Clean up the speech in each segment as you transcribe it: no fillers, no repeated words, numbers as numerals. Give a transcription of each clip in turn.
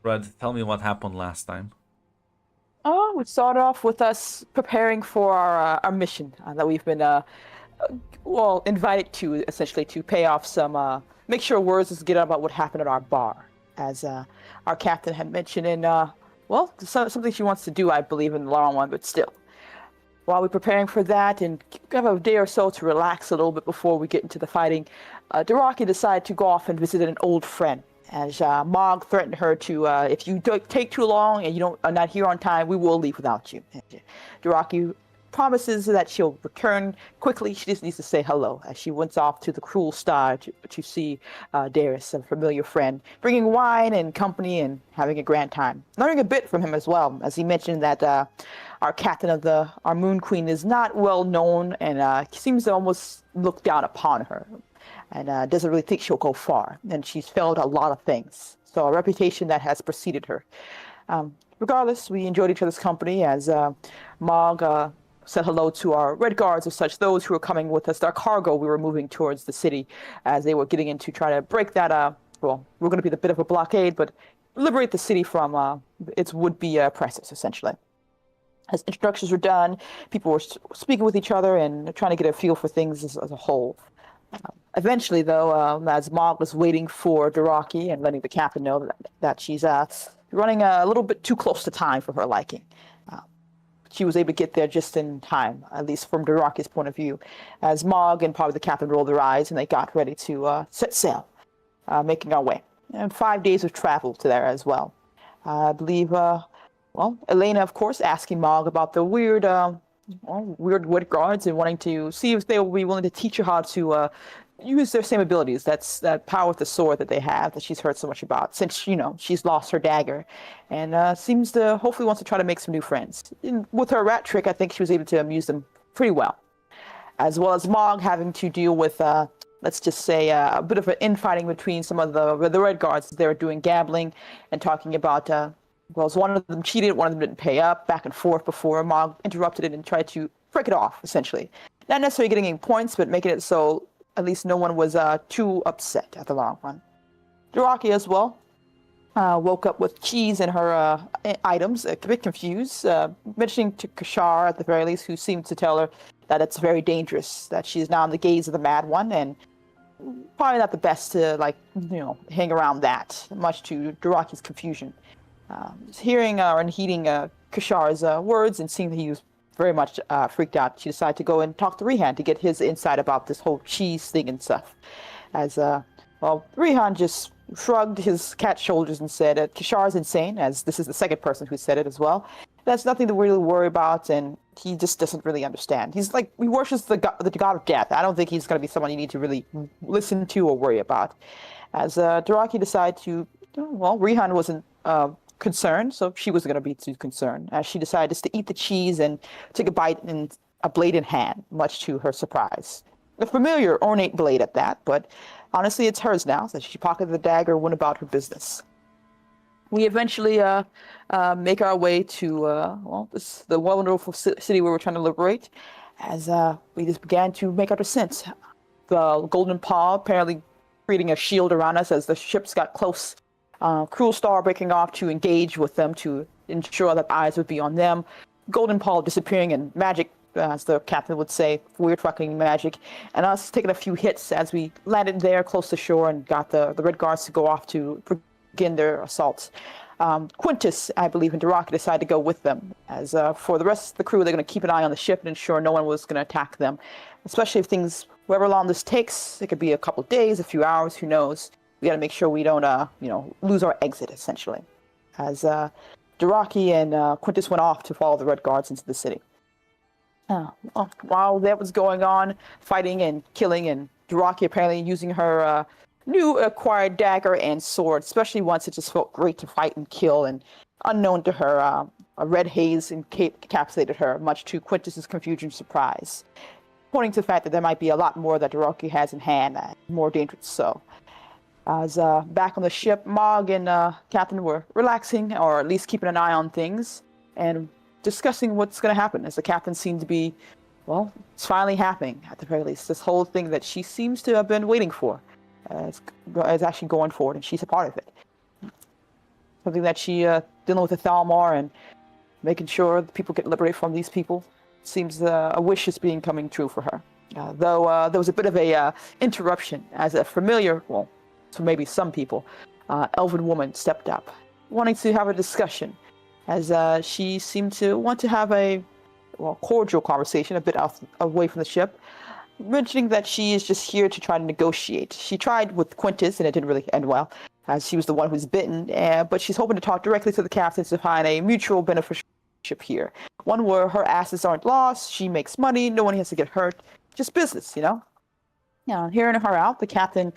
Red, tell me what happened last time. Oh, we start off with us preparing for our mission that we've been invited to essentially to pay off some make sure words is get out about what happened at our bar, as our captain had mentioned in something she wants to do, I believe, in the long run, but still. While we're preparing for that and have a day or so to relax a little bit before we get into the fighting, Daraki decided to go off and visit an old friend. As Mog threatened her to, if you take too long and you don't are not here on time, we will leave without you. Daraki promises that she'll return quickly. She just needs to say hello as she went off to the Cruel Star to see Darius, a familiar friend, bringing wine and company and having a grand time. Learning a bit from him as well, as he mentioned that our captain of our Moon Queen is not well known and seems to almost look down upon her and doesn't really think she'll go far. And she's failed a lot of things. So a reputation that has preceded her. Regardless, we enjoyed each other's company as Mog said hello to our Red Guards of such, those who were coming with us, our cargo we were moving towards the city as they were getting in to try to break that, we're going to be a bit of a blockade, but liberate the city from its would-be oppressors, essentially. As introductions were done, people were speaking with each other and trying to get a feel for things as a whole. Eventually, though, as Mog was waiting for Daraki and letting the captain know that she's running a little bit too close to time for her liking, she was able to get there just in time, at least from Daraki's point of view, as Mog and probably the captain rolled their eyes and they got ready to set sail, making our way. And 5 days of travel to there as well. I believe, Elena, of course, asking Mog about the weird wood guards and wanting to see if they will be willing to teach her how to use their same abilities. That's that power with the sword that they have that she's heard so much about since, she's lost her dagger and seems to hopefully wants to try to make some new friends. And with her rat trick, I think she was able to amuse them pretty well. As well as Mog having to deal with, let's just say, a bit of an infighting between some of the Red Guards. They were doing gambling and talking about, one of them cheated, one of them didn't pay up, back and forth before Mog interrupted it and tried to break it off, essentially. Not necessarily getting any points, but making it so at least no one was too upset at the long run. Daraki as well woke up with cheese in her items, a bit confused, mentioning to Kashar at the very least, who seemed to tell her that it's very dangerous, that she's now in the gaze of the Mad One, and probably not the best to, hang around that, much to Daraki's confusion. Hearing and heeding Kashar's words and seeing that he was very much freaked out, she decided to go and talk to Rihan to get his insight about this whole cheese thing and stuff. As, Rihan just shrugged his cat shoulders and said, Kashar's insane, as this is the second person who said it as well. That's nothing to really worry about, and he just doesn't really understand. He worships the god of death. I don't think he's going to be someone you need to really listen to or worry about. As Daraki decided to, Rihan wasn't concerned, so she wasn't going to be too concerned, as she decided just to eat the cheese and take a bite and a blade in hand, much to her surprise. A familiar, ornate blade at that, but honestly it's hers now, so she pocketed the dagger and went about her business. We eventually make our way to the wonderful city where we're trying to liberate, as we just began to make our descent. The Golden Paw apparently creating a shield around us as the ships got close. Cruel Star breaking off to engage with them to ensure that eyes would be on them. Golden Paw disappearing and magic, as the captain would say, weird fucking magic, and us taking a few hits as we landed there close to shore and got the Red Guards to go off to begin their assaults. Quintus, I believe, and Daraki decided to go with them, as for the rest of the crew, they're going to keep an eye on the ship and ensure no one was going to attack them, especially if things, however long this takes, it could be a couple of days, a few hours, who knows. We got to make sure we don't, lose our exit, essentially. As Daraki and Quintus went off to follow the Red Guards into the city. While that was going on, fighting and killing, and Daraki apparently using her new acquired dagger and sword, especially once it just felt great to fight and kill, and unknown to her, a red haze encapsulated her, much to Quintus's confusion and surprise, pointing to the fact that there might be a lot more that Daraki has in hand, more dangerous so. As back on the ship, Mog and Captain were relaxing, or at least keeping an eye on things, and discussing what's going to happen, as the captain seemed to be, it's finally happening, at the very least. This whole thing that she seems to have been waiting for is actually going forward, and she's a part of it. something that she dealing with the Thalmor and making sure the people get liberated from these people. Seems a wish is being coming true for her. Though there was a bit of a interruption as a familiar, well, to maybe some people, elven woman stepped up, wanting to have a discussion, as she seemed to want to have a cordial conversation, a bit away from the ship, mentioning that she is just here to try to negotiate. She tried with Quintus, and it didn't really end well, as she was the one who's bitten, but she's hoping to talk directly to the captains to find a mutual beneficial here. One where her assets aren't lost, she makes money, no one has to get hurt. Just business, you know? Yeah, hearing her out, the captain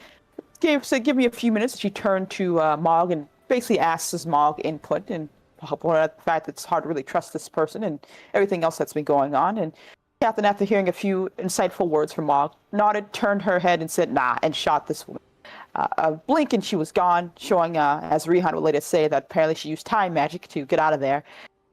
said, give me a few minutes. She turned to Mog and basically asked his Mog input and the fact that it's hard to really trust this person and everything else that's been going on. And Captain, after hearing a few insightful words from Mog, nodded, turned her head and said, nah, and shot this woman. A blink and she was gone, showing, as Rihan would later say, that apparently she used time magic to get out of there.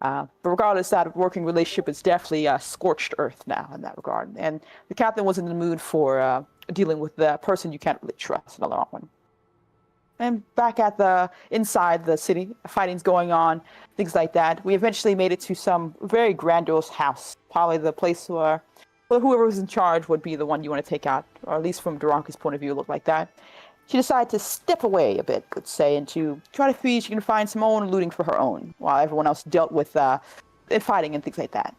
But regardless, that working relationship is definitely scorched earth now in that regard. And the captain was in the mood for dealing with the person you can't really trust in the long run. And back at inside the city, fighting's going on, things like that. We eventually made it to some very grandiose house, probably the place where whoever was in charge would be the one you want to take out, or at least from Duranki's point of view, it looked like that. She decided to step away a bit, let's say, and to try to see if she can find some own looting for her own, while everyone else dealt with fighting and things like that.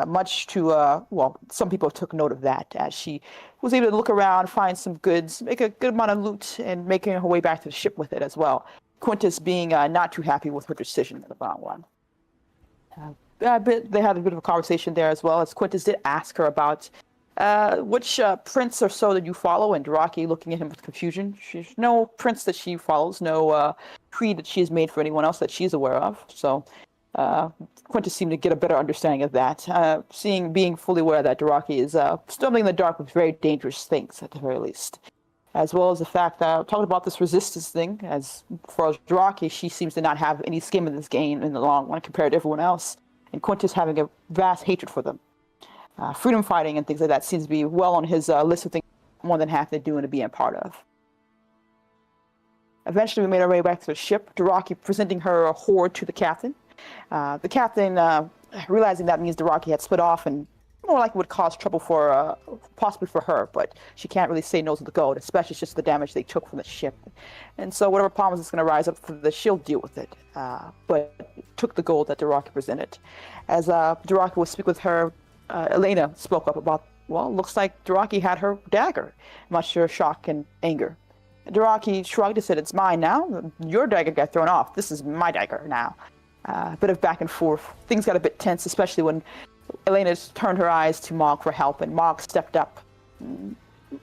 Much to, some people took note of that, as she was able to look around, find some goods, make a good amount of loot, and making her way back to the ship with it as well. Quintus being not too happy with her decision in the long run. They had a bit of a conversation there as well, as Quintus did ask her about which prince or so that you follow, and Duraki looking at him with confusion. She's no prince that she follows, no creed that she has made for anyone else that she's aware of. So Quintus seemed to get a better understanding of that, being fully aware that Duraki is stumbling in the dark with very dangerous things, at the very least. As well as the fact that, talking about this resistance thing, as far as Duraki, she seems to not have any skin in this game in the long run compared to everyone else, and Quintus having a vast hatred for them. Freedom fighting and things like that seems to be well on his list of things more than happy to do and to be a part of. Eventually, we made our way back to the ship, Duraki presenting her hoard to the captain. The captain, realizing that means Duraki had split off and more likely would cause trouble for, possibly for her, but she can't really say no to the gold, especially just the damage they took from the ship. And so whatever problems is going to rise up for the she'll deal with it, but took the gold that Duraki presented. As Duraki would speak with her, Elena spoke up about, looks like Duraki had her dagger, much to her shock and anger. Duraki shrugged and said, it's mine now. Your dagger got thrown off. This is my dagger now. A bit of back and forth. Things got a bit tense, especially when Elena turned her eyes to Mog for help, and Mog stepped up.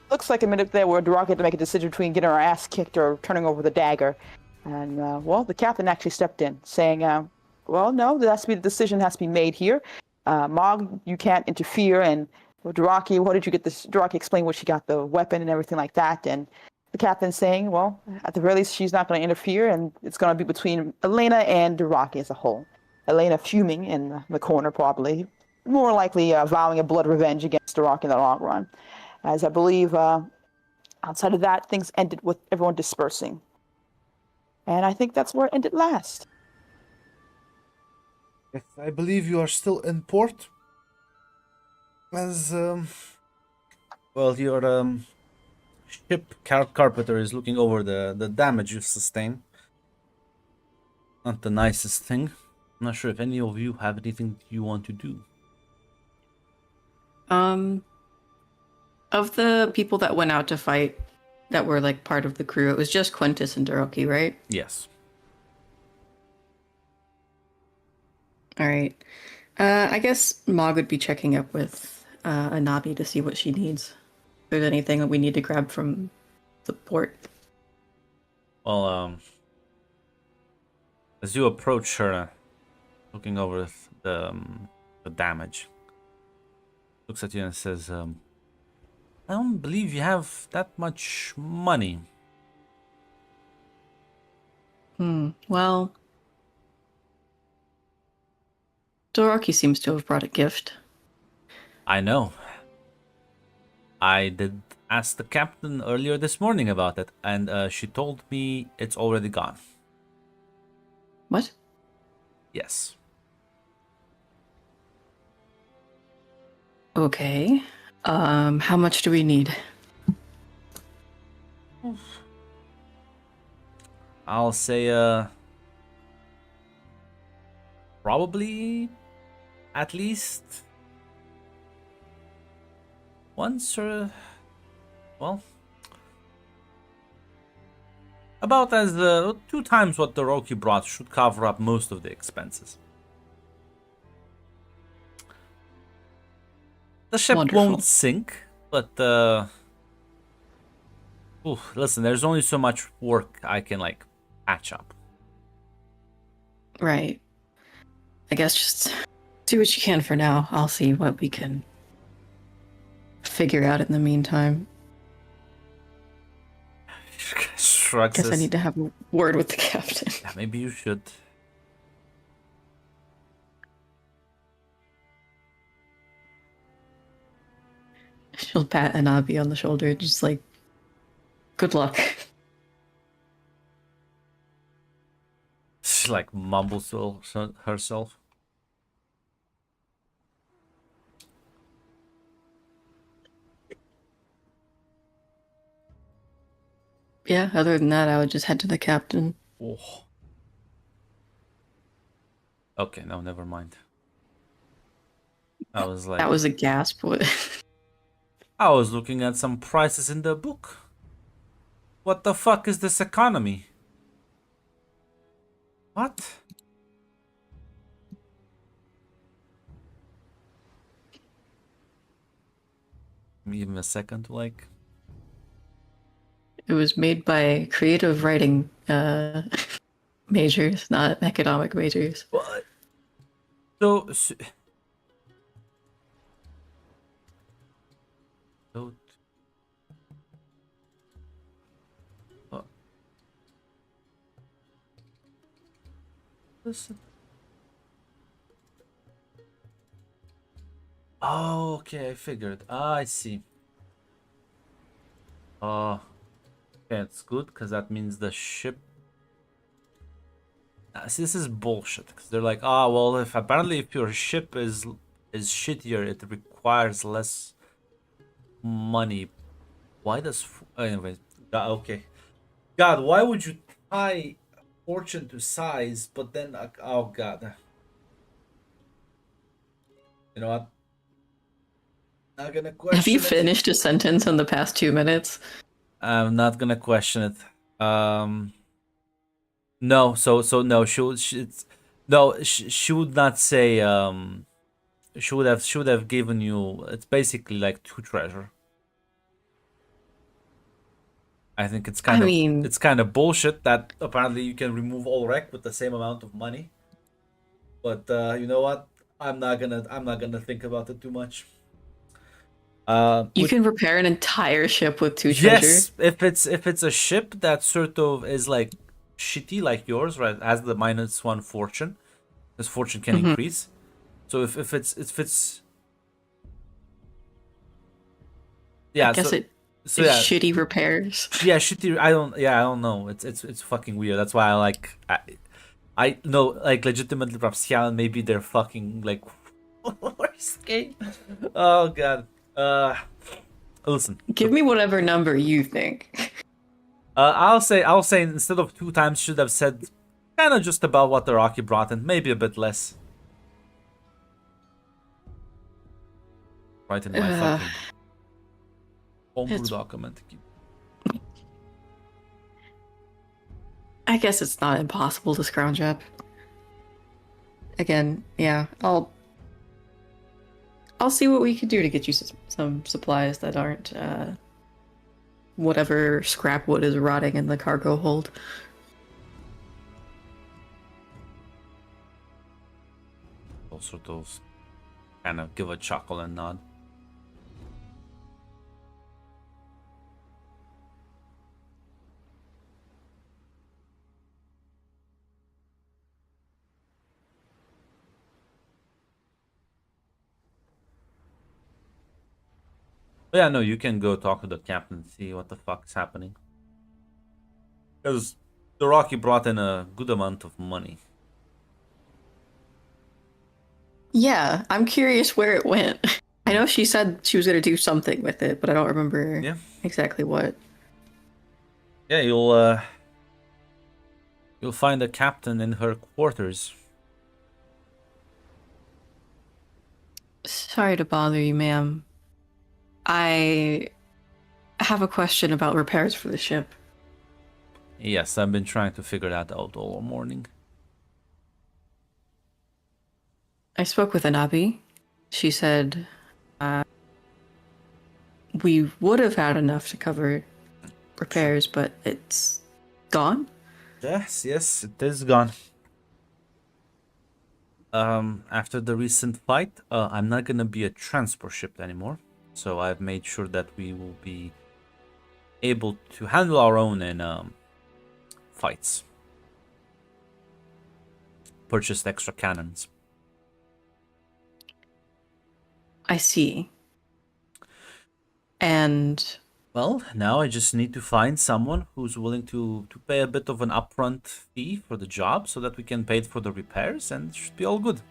Looks like a minute there where Duraki had to make a decision between getting her ass kicked or turning over the dagger. And, the captain actually stepped in, saying, no, the decision has to be made here. Mog, you can't interfere, and Duraki, what did you get this? Duraki explained where she got the weapon and everything like that, and the captain saying, at the very least, she's not going to interfere, and it's going to be between Elena and Duraki as a whole. Elena fuming in the corner, probably, more likely vowing a blood revenge against Duraki in the long run. As I believe, outside of that, things ended with everyone dispersing. And I think that's where it ended last. Yes, I believe you are still in port. As, your ship carpenter is looking over the damage you've sustained. Not the nicest thing. I'm not sure if any of you have anything you want to do. Of the people that went out to fight that were like part of the crew, it was just Quintus and Duraki, right? Yes. All right. I guess Mog would be checking up with Anabi to see what she needs. If there's anything that we need to grab from the port. Well, as you approach her, looking over the damage, looks at you and says, I don't believe you have that much money. Well, Duraki seems to have brought a gift. I know. I did ask the captain earlier this morning about it, and she told me it's already gone. What? Yes. Okay. How much do we need? I'll say probably at least once or well about as 2 times what the Roki brought should cover up most of the expenses. The ship Wonderful. won't sink, but listen, there's only so much work I can like patch up. Right. I guess just do what you can for now. I'll see what we can figure out in the meantime. Shrugs. Guess I need to have a word with the captain. Yeah, maybe you should. She'll pat Anabi on the shoulder, just like, good luck. She like mumbles to herself. Yeah, other than that, I would just head to the captain. Oh. Okay, no, never mind. I was like, That was a gasp. I was looking at some prices in the book. What the fuck is this economy? What? Give me a second to like. It was made by creative writing majors, not economic majors. What? So what? Listen. Oh, okay, I figured. I see. Okay, it's good because that means the ship. See, this is bullshit. Because they're like, well, if your ship is shittier, it requires less money. Why does anyway? Okay, God, why would you tie fortune to size, but then oh God, you know what? Not gonna question. Have you it. finished a sentence in the past 2 minutes? I'm not gonna question it. No. So no. She would not say. She would have given you. It's basically like 2 treasure. I think it's kind it's kind of bullshit that apparently you can remove all wreck with the same amount of money. But you know what? I'm not gonna think about it too much. You can repair an entire ship with 2 yes, treasure. if it's a ship that sort of is like shitty like yours, right? Has the -1 fortune, this fortune can increase. So if it's yeah, I guess so, it's yeah, shitty repairs. yeah, shitty. I don't know. It's fucking weird. That's why I know like legitimately Rapscalon, maybe they're fucking like worst game. Oh God. Listen. Give me whatever number you think. I'll say instead of 2 times, should have said kind of just about what the Rocky brought in, maybe a bit less. Right in my fucking homebrew document. I guess it's not impossible to scrounge up. Again, yeah, I'll see what we can do to get you some supplies that aren't whatever scrap wood is rotting in the cargo hold. All sort of kind of give a chuckle and nod. But yeah, no, you can go talk to the captain and see what the fuck's happening. Because the Rocky brought in a good amount of money. Yeah, I'm curious where it went. I know she said she was gonna do something with it, but I don't remember Yeah. exactly what. Yeah, you'll find the captain in her quarters. Sorry to bother you, ma'am. I have a question about repairs for the ship. Yes, I've been trying to figure that out all morning. I spoke with Anabi. She said we would have had enough to cover repairs, but it's gone. Yes, it is gone. After the recent fight, I'm not gonna be a transport ship anymore. So I've made sure that we will be able to handle our own in fights. Purchased extra cannons. I see. And Well, now I just need to find someone who's willing to pay a bit of an upfront fee for the job so that we can pay for the repairs and it should be all good.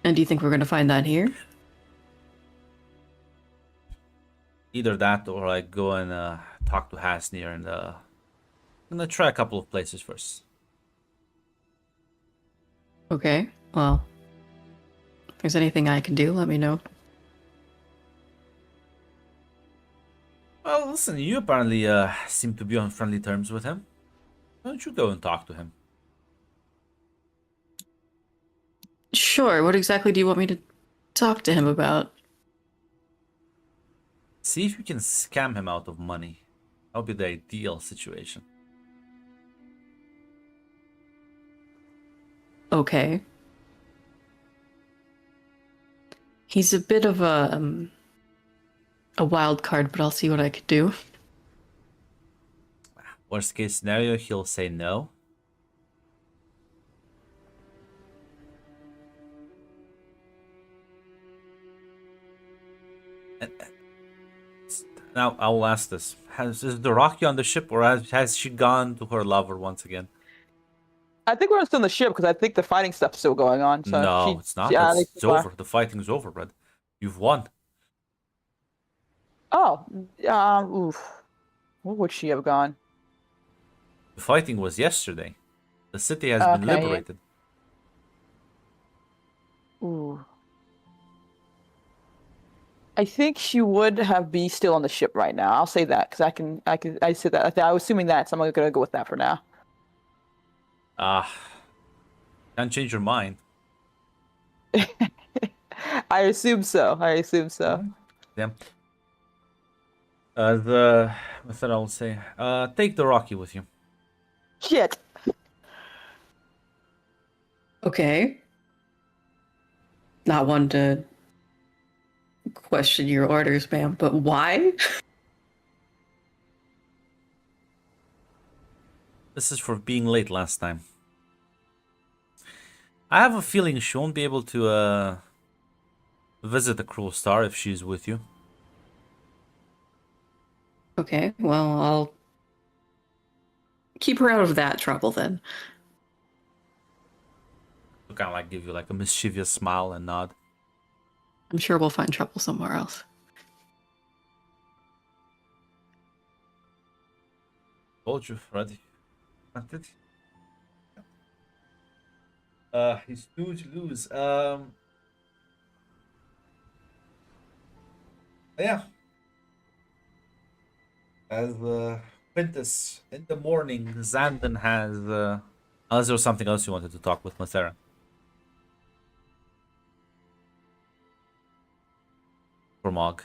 do you think we're gonna find that here? Either that or I go and talk to Hasnir and I'm gonna try a couple of places first. Okay. Well, if there's anything I can do, let me know. Well, listen, you apparently seem to be on friendly terms with him. Why don't you go and talk to him? Sure. What exactly do you want me to talk to him about? See if you can scam him out of money. That would be the ideal situation. Okay. He's a bit of a wild card, but I'll see what I could do. Worst case scenario, he'll say no. And- Now, I will ask this. Is the Rocky on the ship or has she gone to her lover once again? I think we're still in the ship because I think the fighting stuff's still going on. So No, it's not. Yeah, I think It's so far. over. The fighting's over, Red. You've won. Oh, oof. Where would she have gone? The fighting was yesterday. The city has been Okay, yeah. liberated. Ooh. I think she would have be still on the ship right now. I'll say that because I said that. I was assuming that, so I'm gonna go with that for now. Ah, can't change your mind. I assume so. I assume so. Yeah. What's that I will say? Take the Rocky with you. Shit. Okay. Not one to question your orders, ma'am, but why? This is for being late last time. I have a feeling she won't be able to visit the Cruel Star if she's with you. Okay, well, I'll keep her out of that trouble then. She'll kind of like give you like a mischievous smile and nod. I'm sure we'll find trouble somewhere else. Told you, Freddy. He's due to lose. Yeah. As Quintus in the morning, Zandon has. Unless there was something else you wanted to talk with Mathera. For Mog.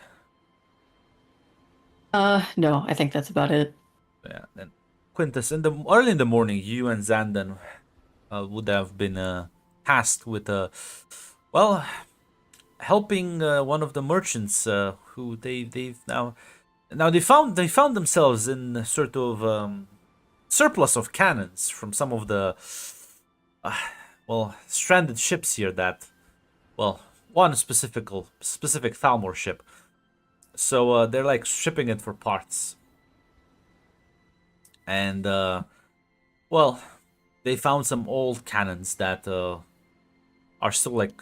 No, I think that's about it. Yeah. Then Quintus, early in the morning, you and Zandon would have been tasked with well, helping one of the merchants who they've now they found themselves in a sort of surplus of cannons from some of the well, stranded ships here that, well, one specific Thalmor ship. So they're like shipping it for parts. And well, they found some old cannons that are still like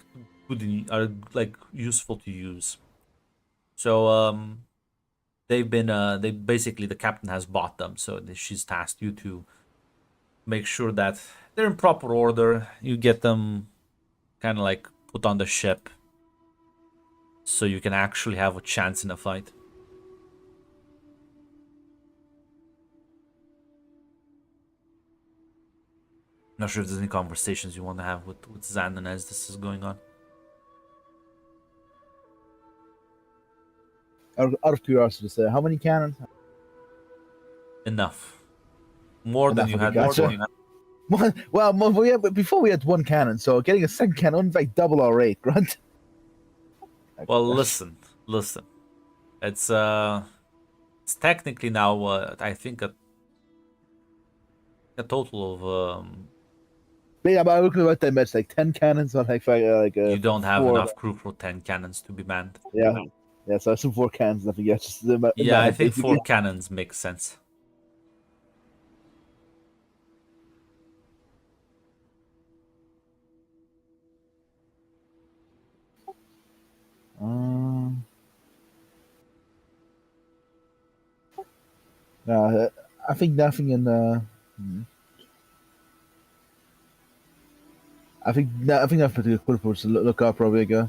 good are like useful to use. So they basically, the captain has bought them, so she's tasked you to make sure that they're in proper order. You get them kind of like put on the ship so you can actually have a chance in a fight. Not sure if there's any conversations you want to have with Xandon as this is going on. Out of curiosity, say, how many cannons? Enough. More than Enough, you okay, had gotcha. before. Well, before we had one cannon, so getting a second cannon wouldn't like double our rate, right? Well, listen. It's technically now I think a total of Yeah, but I'm looking about that much, like 10 cannons or you don't have 4. enough crew for 10 cannons to be manned. Yeah, so some 4 cannons, I think. Yeah, just the Yeah, I amount, think basically. 4 cannons makes sense. I think nothing in. I think that's pretty good for us to look up probably. I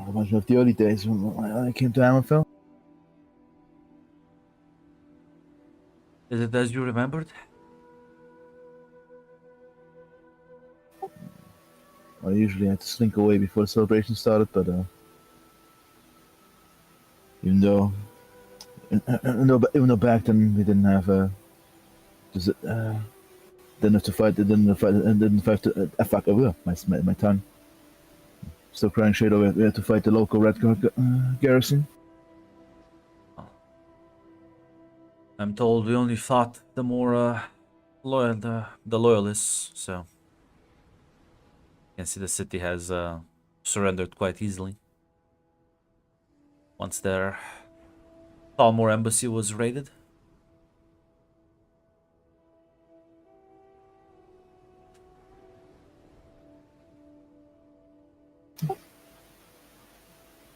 imagine of the early days when I came to Hammerfell. Is it as you remembered? I usually had to slink away before the celebration started, but even though back then we didn't have didn't have to fight, didn't have to fuck over my tongue. Still crying shit over. We had to fight the local Red Guard garrison. I'm told we only fought the more loyal, the loyalists. So you can see the city has surrendered quite easily once their Talmor embassy was raided.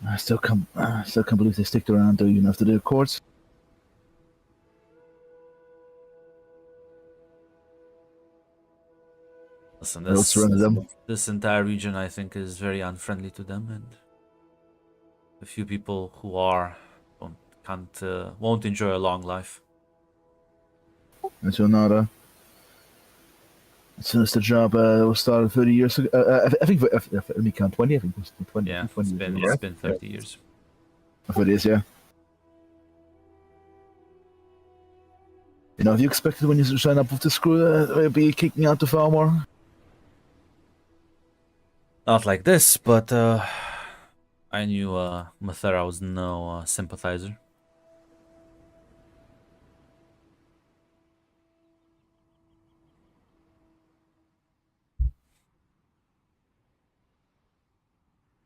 I still can't believe they sticked around though, even after the Accords. Listen, They'll surrender them. this entire region, I think, is very unfriendly to them, and the few people who are won't enjoy a long life. And so not as soon as the job was started 30 years ago, I think if we count 20, I think it was 20. Yeah, 20 it's years ago, been 30 years. If it is, yeah. You know, have you expected when you sign up with the crew they'll be kicking out the Falmor? Not like this, but I knew Mathera was no sympathizer.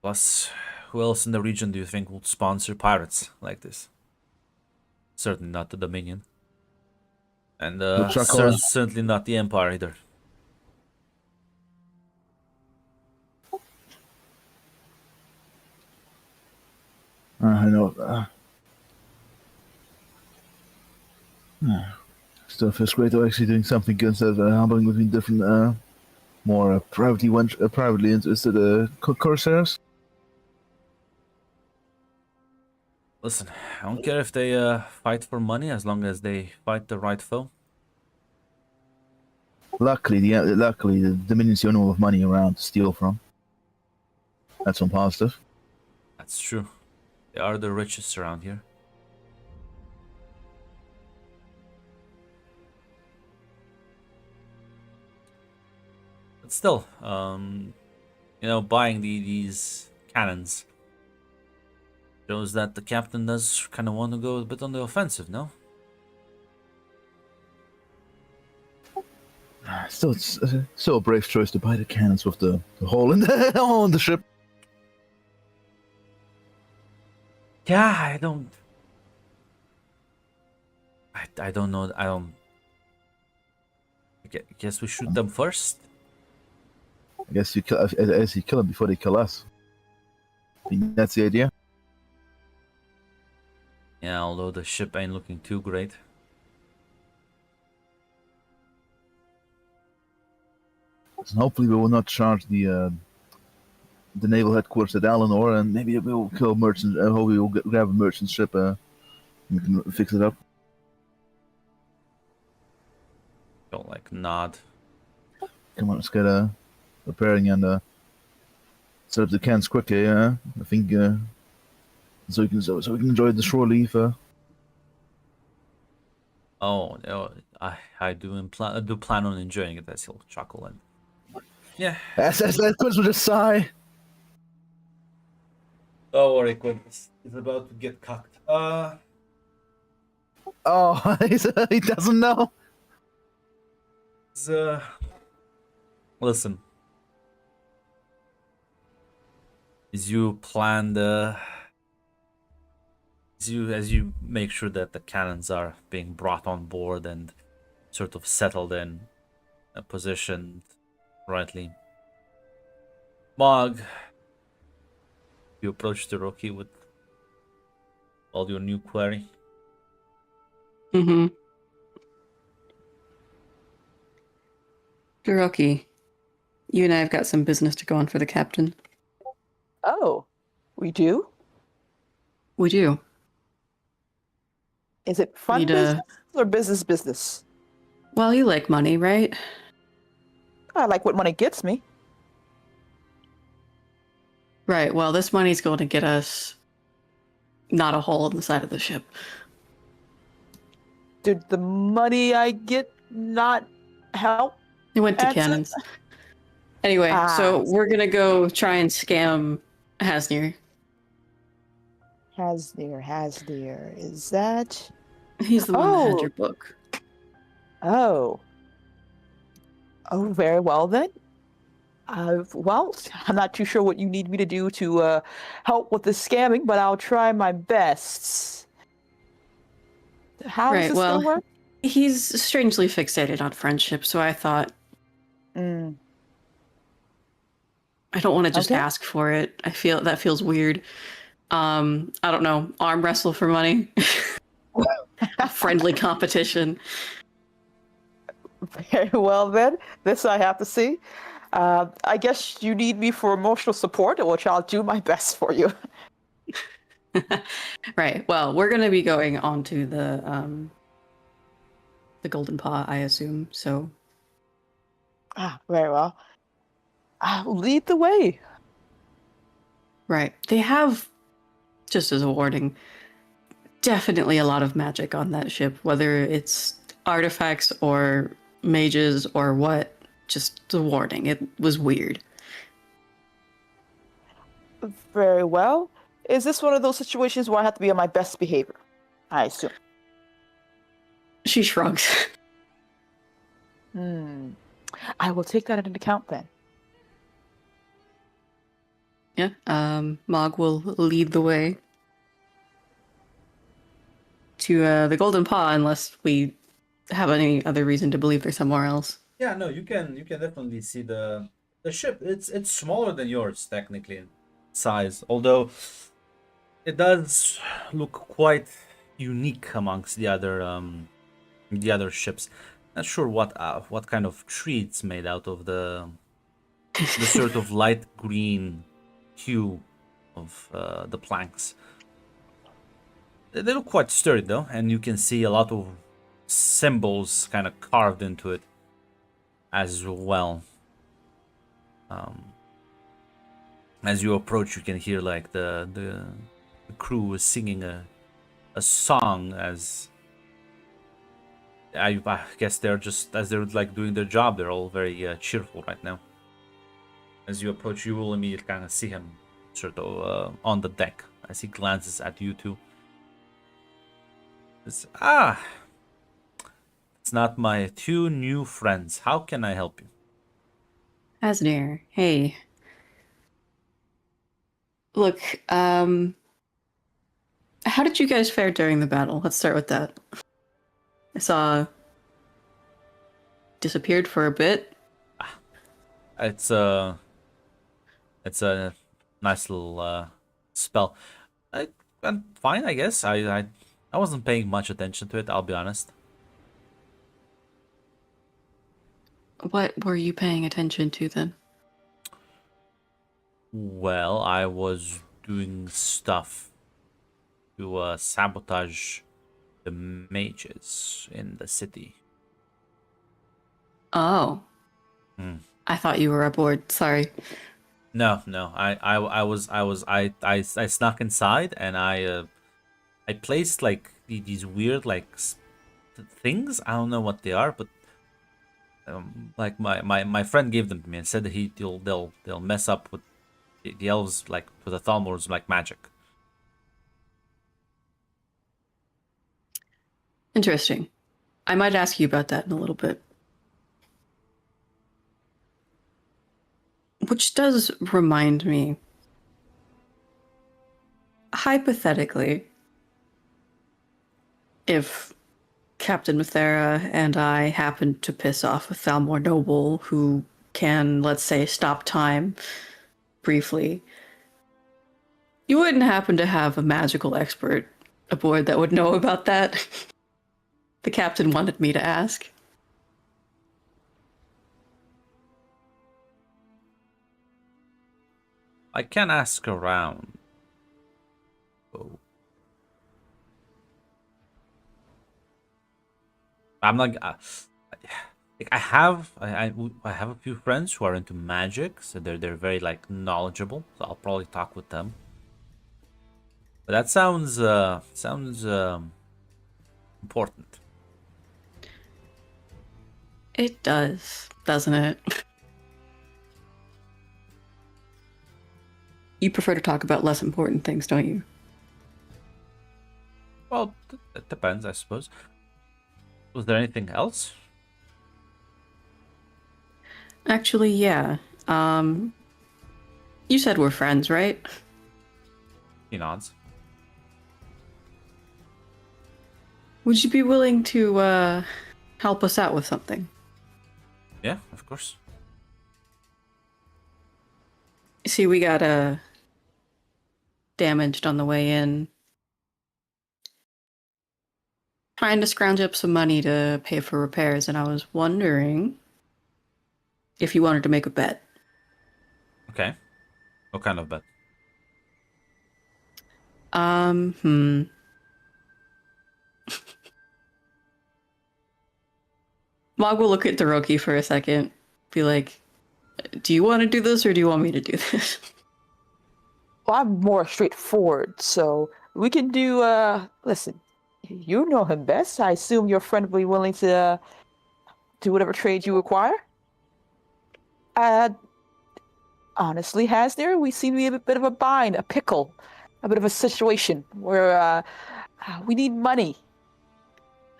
Plus, who else in the region do you think would sponsor pirates like this? Certainly not the Dominion. And certainly not the Empire either. I know. Still feels great to actually doing something good instead of humbling between different, more privately interested corsairs. Listen, I don't care if they fight for money as long as they fight the right foe. Luckily, the Dominion's the only one with money around to steal from. That's one positive. That's true. They are the richest around here. But still, you know, buying these cannons shows that the captain does kind of want to go a bit on the offensive, no? Still, it's still a brave choice to buy the cannons with the hole in the hole in the ship. Yeah, I don't know. I guess we shoot them first. I guess you kill them before they kill us. I think that's the idea. Yeah, although the ship ain't looking too great. So hopefully we will not charge the naval headquarters at Eleanor, and maybe we will kill merchant. Hope we will grab a merchant ship. And we can fix it up. Don't like nod. Come on, let's get preparing and set up the cans quickly. I think so we can enjoy the shore leave. Oh, no, I do plan on enjoying it, as he'll chuckle and yeah. As Quince will just sigh. Don't worry, Quintus. He's about to get cocked. Oh, he doesn't know. Listen. As you plan as you make sure that the cannons are being brought on board and sort of settled in, positioned rightly. Mog, you approach the rookie with all your new query. Mm-hmm. Hiroki, you and I have got some business to go on for the captain. Oh, we do? We do. Is it fun Need business or business? Well, you like money, right? I like what money gets me. Right, well, this money's going to get us not a hole in the side of the ship. Did the money I get not help? It went to That's it. cannons. Anyway, so we're gonna go try and scam Hasnir. Hasnir. Is that? He's the one that had Oh. your book. Oh. Oh, very well then. Well, I'm not too sure what you need me to do to help with the scamming, but I'll try my best. How Right, does this well- gonna work? He's strangely fixated on friendship, so I thought Mm. I don't want to just Okay. ask for it. I feel that feels weird. I don't know. Arm wrestle for money. Friendly competition. Very well then. This I have to see. I guess you need me for emotional support, which I'll do my best for you. Right. Well, we're gonna be going on to the Golden Paw, I assume. So Very well. I'll lead the way. right. They have, just as a warning, definitely a lot of magic on that ship, whether it's artifacts or mages or what. Just a warning. It was weird. Very well. Is this one of those situations where I have to be on my best behavior? I assume. She shrugs. I will take that into account then. Yeah. Mog will lead the way to the Golden Paw, unless we have any other reason to believe they're somewhere else. Yeah, no, you can definitely see the ship. It's smaller than yours technically in size, although it does look quite unique amongst the other ships. Not sure what kind of tree it's made out of, the sort of light green hue of the planks. They look quite sturdy though, and you can see a lot of symbols kind of carved into it as well. As you approach, you can hear like the crew is singing a song. As I guess they're just, as they're like doing their job, they're all very cheerful right now. As you approach, you will immediately kind of see him sort of on the deck as he glances at you two. It's not my two new friends. How can I help you? Asnir, hey. Look, how did you guys fare during the battle? Let's start with that. I saw disappeared for a bit. it's a nice little spell. I went fine, I guess. I wasn't paying much attention to it. I'll be honest. What were you paying attention to then? Well, I was doing stuff to sabotage the mages in the city. Oh. Hmm. I thought you were aboard. Sorry. No, no. I snuck inside and I placed like these weird like things. I don't know what they are, but like my friend gave them to me and said that they'll mess up with the elves, like with the Thalmor's like magic. Interesting. I might ask you about that in a little bit. Which does remind me, hypothetically, if Captain Mathera and I happen to piss off a Thalmor noble who can, let's say, stop time briefly, you wouldn't happen to have a magical expert aboard that would know about that? The captain wanted me to ask. I can ask around. Oh. I'm not. Like I have a few friends who are into magic, so they're very like knowledgeable. So I'll probably talk with them. But that sounds important. It does, doesn't it? You prefer to talk about less important things, don't you? Well, it depends, I suppose. Was there anything else? Actually, yeah. You said we're friends, right? He nods. Would you be willing to help us out with something? Yeah, of course. See, we got damaged on the way in. Trying to scrounge up some money to pay for repairs, and I was wondering if you wanted to make a bet. Okay. What kind of bet? Mog will look at Daroki for a second, be like, do you want to do this or do you want me to do this? Well, I'm more straightforward, so we can do, listen, you know him best. I assume your friend will be willing to do whatever trade you require. Honestly, Hasdir, we seem to be a bit of a bind, a pickle, a bit of a situation where we need money,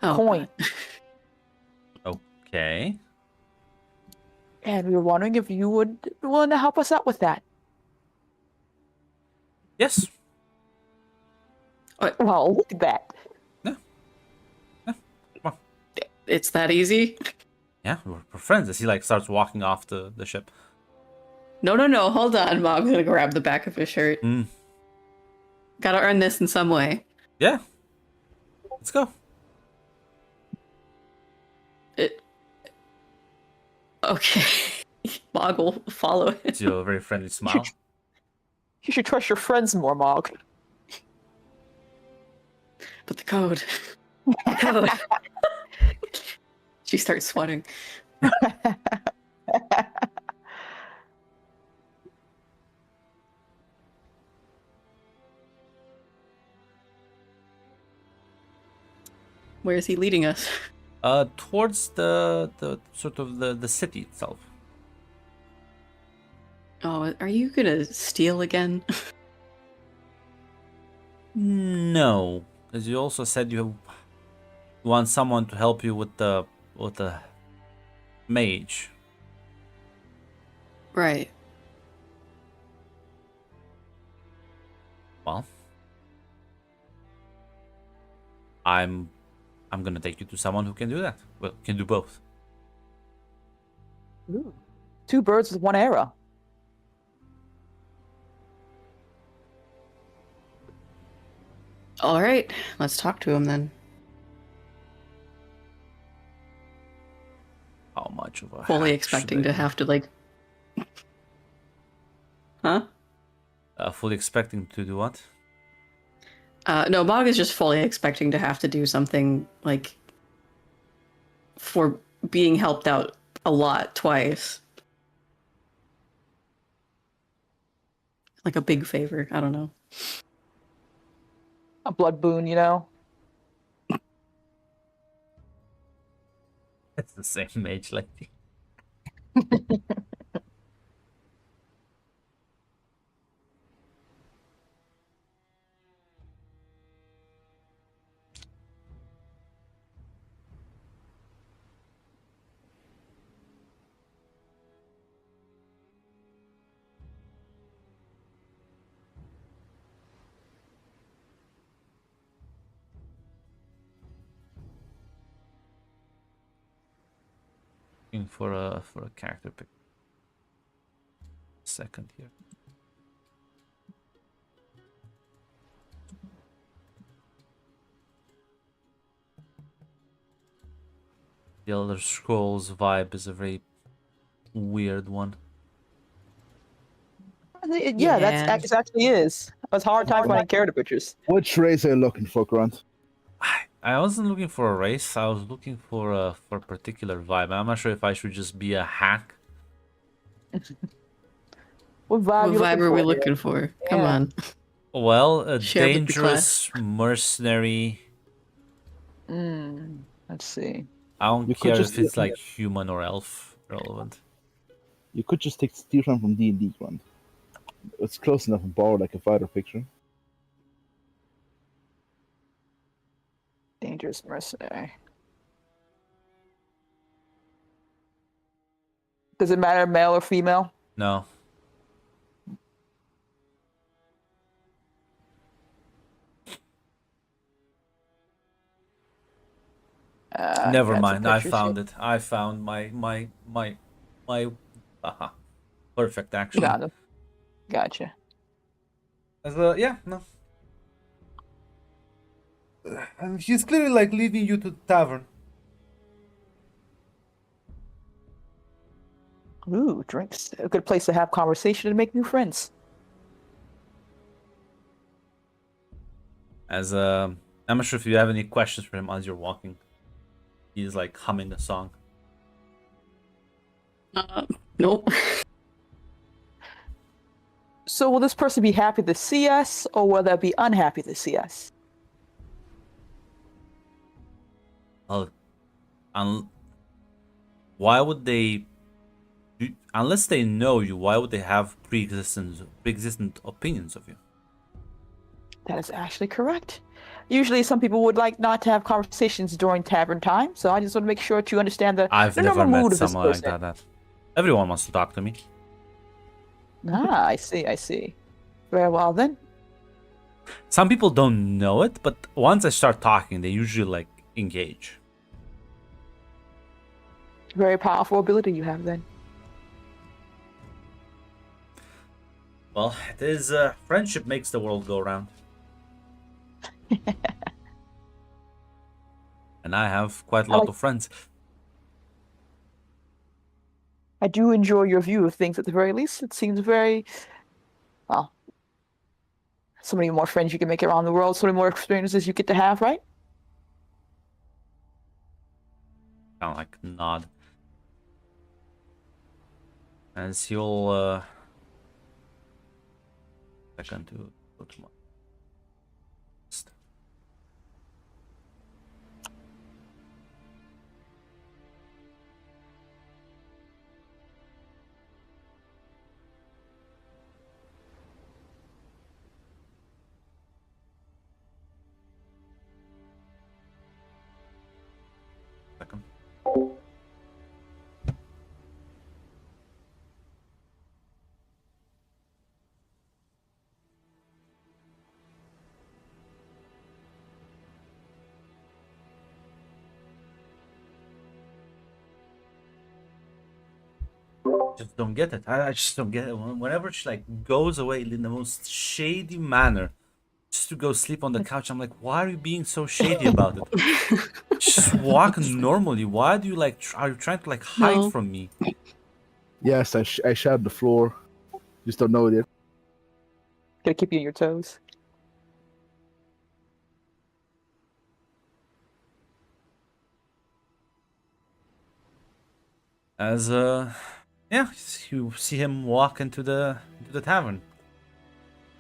Oh, coin. Okay. And we were wondering if you would be willing to help us out with that. Yes. Well, look at that. Yeah. Yeah. Come on. it's that easy? Yeah, we're friends. As he like starts walking off the ship. No, hold on. Mog's gonna grab the back of his shirt. Mm. Gotta earn this in some way. Yeah. Let's go. Okay. Mog will follow it. It's a very friendly smile. You should trust your friends more, Mog. But the code. The code. She starts sweating. Where is he leading us? Towards the sort of the city itself. Oh, are you gonna steal again? No, as you also said, you want someone to help you with the mage. Right. Well, I'm gonna take you to someone who can do that. Well, can do both. Ooh. two birds with one arrow. All right, let's talk to him then. How much of a Fully hack expecting should I to be? have to like. Huh? Fully expecting to do what? No, Bog is just fully expecting to have to do something like for being helped out a lot twice. Like a big favor. I don't know. A blood boon, you know? It's the same mage lady. Looking for a character pick. Second here. The Elder Scrolls vibe is a very weird one. Yeah, Yeah. it actually is. It was a hard time finding character pictures. Which race are you looking for, Grant? I wasn't looking for a race. I was looking for a particular vibe. I'm not sure if I should just be a hack. What vibe What you vibe looking are we for? looking for? Come Yeah. on. Well, a Share with the dangerous mercenary. Let's see. I don't You could care just if it's like human or elf relevant. You could just take Stefan from D&D, Grant. It's close enough and borrow like a fighter picture. Dangerous mercenary. Does it matter male or female? No. Never got some mind. I pictures found here. it. I found my perfect You action. got them. Gotcha. Yeah, no. And he's clearly like leading you to the tavern. Ooh, drinks. A good place to have conversation and make new friends. I'm not sure if you have any questions for him as you're walking. He's like humming a song. Nope. So will this person be happy to see us, or will they be unhappy to see us? Well, why would they? Unless they know you, why would they have pre-existent opinions of you? That is actually correct. Usually, some people would like not to have conversations during tavern time, so I just want to make sure to understand the I've the never normal met mood of this someone like person. that. Everyone wants to talk to me. Ah, I see, I see. Very well then. Some people don't know it, but once I start talking, they usually like engage. Very powerful ability you have then. Well, it is friendship makes the world go round. And I have quite a lot of friends. I do enjoy your view of things at the very least. It seems very, well, so many more friends you can make around the world, so many more experiences you get to have, right? Kind of like nod. As he'll second to go to my second. Just don't get it. I just don't get it. Whenever she like goes away in the most shady manner, just to go sleep on the couch, I'm like, why are you being so shady about it? Just walk normally. Why do you like? Are you trying to like hide No. from me? Yes, I shattered the floor. Just don't know it yet. Gonna keep you on your toes. As yeah, you see him walk into the tavern.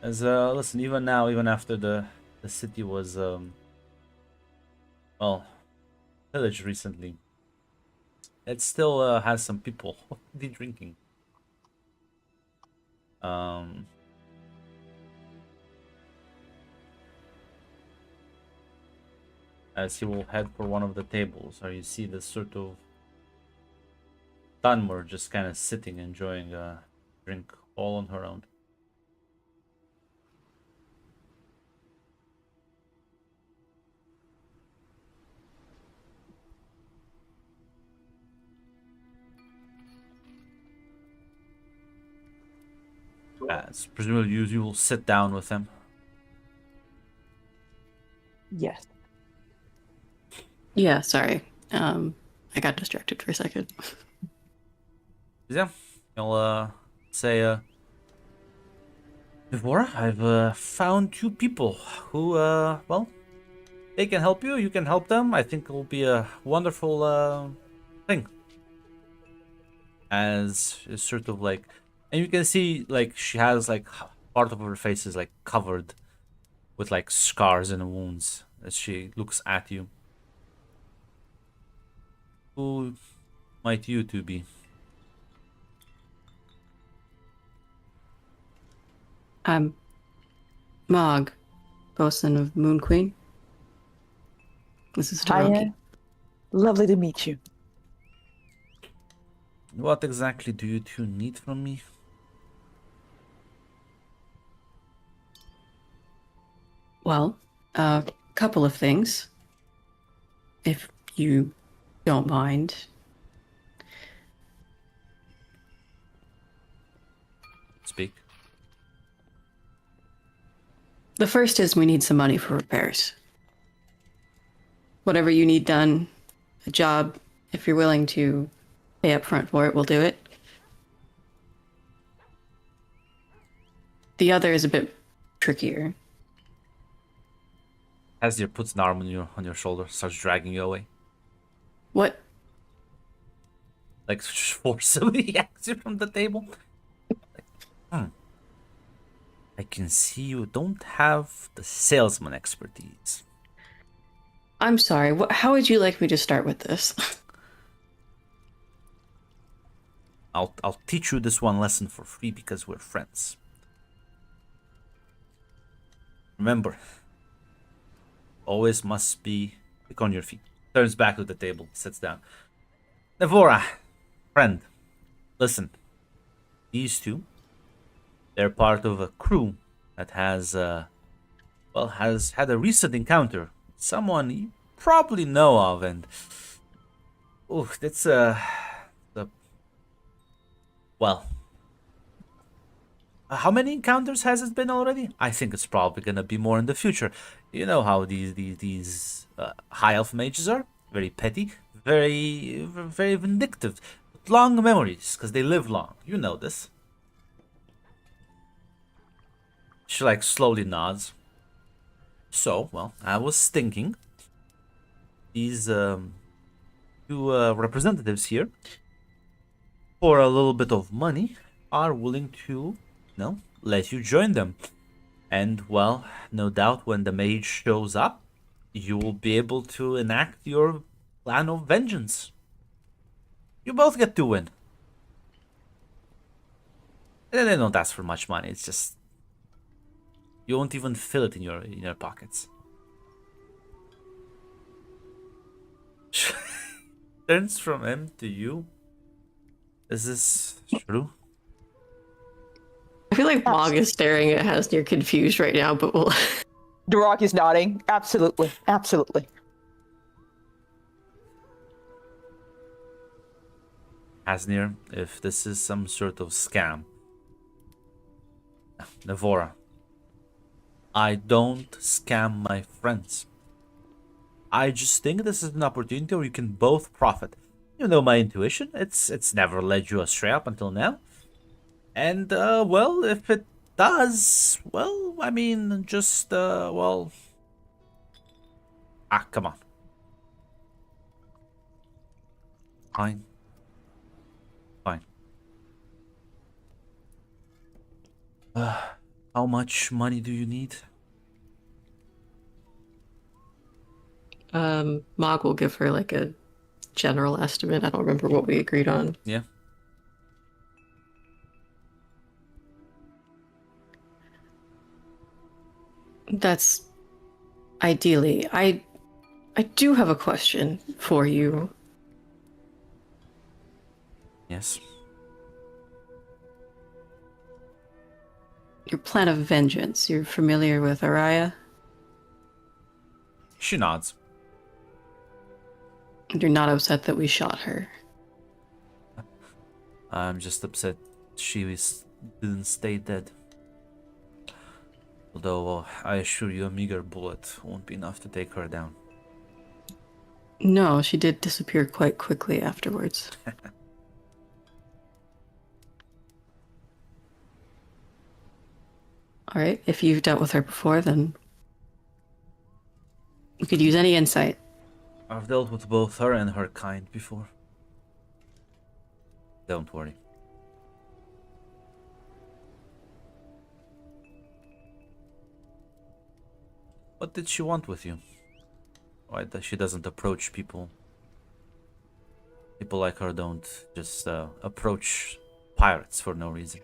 As listen, even now, even after the city was well pillaged recently, it still has some people drinking. As he will head for one of the tables, or you see this sort of Dunmer just kind of sitting, enjoying a drink all on her own. As presumably you will sit down with him. Yes. Yeah, sorry. I got distracted for a second. Yeah, he'll say, Devora, I've found two people who, well, they can help you, you can help them. I think it will be a wonderful thing. As it's sort of like, and you can see like she has like part of her face is like covered with like scars and wounds as she looks at you. Who might you two be? I'm Mog, bosun of Moon Queen. This is Taroki. Hiya. Lovely to meet you. What exactly do you two need from me? Well, a couple of things, if you don't mind. Speak. The first is we need some money for repairs. Whatever you need done, a job, if you're willing to pay up front for it, we'll do it. The other is a bit trickier. Asir puts an arm on your shoulder, starts dragging you away. What? Like forcibly yanks you from the table. I can see you don't have the salesman expertise. I'm sorry, how would you like me to start with this? I'll teach you this one lesson for free because we're friends. Remember, always must be quick on your feet. Turns back to the table, sits down. Devora, friend, listen. These two, they're part of a crew that has had a recent encounter. Someone you probably know of, and that's well. How many encounters has it been already? I think it's probably gonna be more in the future. You know how these high elf mages are, very petty, very vindictive, with long memories because they live long. You know this. She like slowly nods. So, well, I was thinking these two representatives here, for a little bit of money, are willing to, let you join them. And, well, no doubt when the mage shows up, you will be able to enact your plan of vengeance. You both get to win. And they don't ask for much money, it's just you won't even feel it in your pockets. Turns from him to you. Is this true? I feel like Mog is staring at Hasnir confused right now, but we'll... Durak is nodding. Absolutely. Absolutely. Asnir, if this is some sort of scam. Navora, I don't scam my friends. I just think this is an opportunity where you can both profit. Even though my intuition, it's never led you astray up until now. And well, if it does, well, I mean, just well, come on. Fine. Fine. How much money do you need? Mog will give her like a general estimate. I don't remember what we agreed on. Yeah. That's ideally. I do have a question for you. Yes. Your plan of vengeance. You're familiar with Araya? She nods. You're not upset that we shot her. I'm just upset didn't stay dead. Although I assure you, a meager bullet won't be enough to take her down. No, she did disappear quite quickly afterwards. Alright, if you've dealt with her before, then we could use any insight. I've dealt with both her and her kind before. Don't worry. What did she want with you? Why that she doesn't approach people? People like her don't just approach pirates for no reason.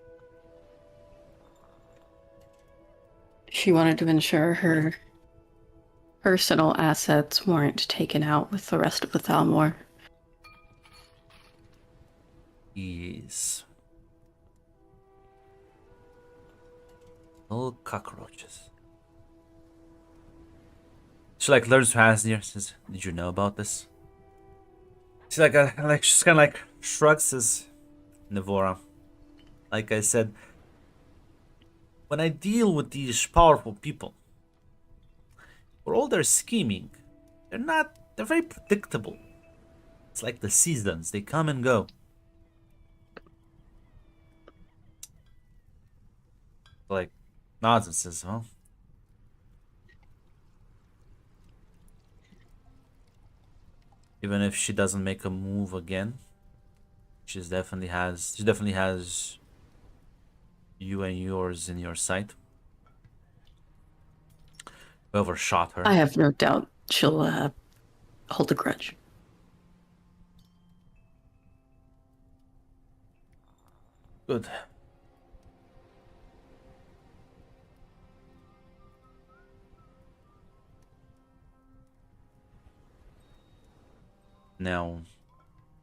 She wanted to ensure her personal assets weren't taken out with the rest of the Thalmor. Yes. Little cockroaches. She like learns to Asnir, says, "Did you know about this?" She's she's kind of like shrugs his Navora. Like I said, when I deal with these powerful people, for all their scheming, they're very predictable. It's like the seasons, they come and go. Like, nods and says, well, even if she doesn't make a move again, she definitely has you and yours in your sight. Whoever shot her. I have no doubt she'll hold a grudge. Good. Now,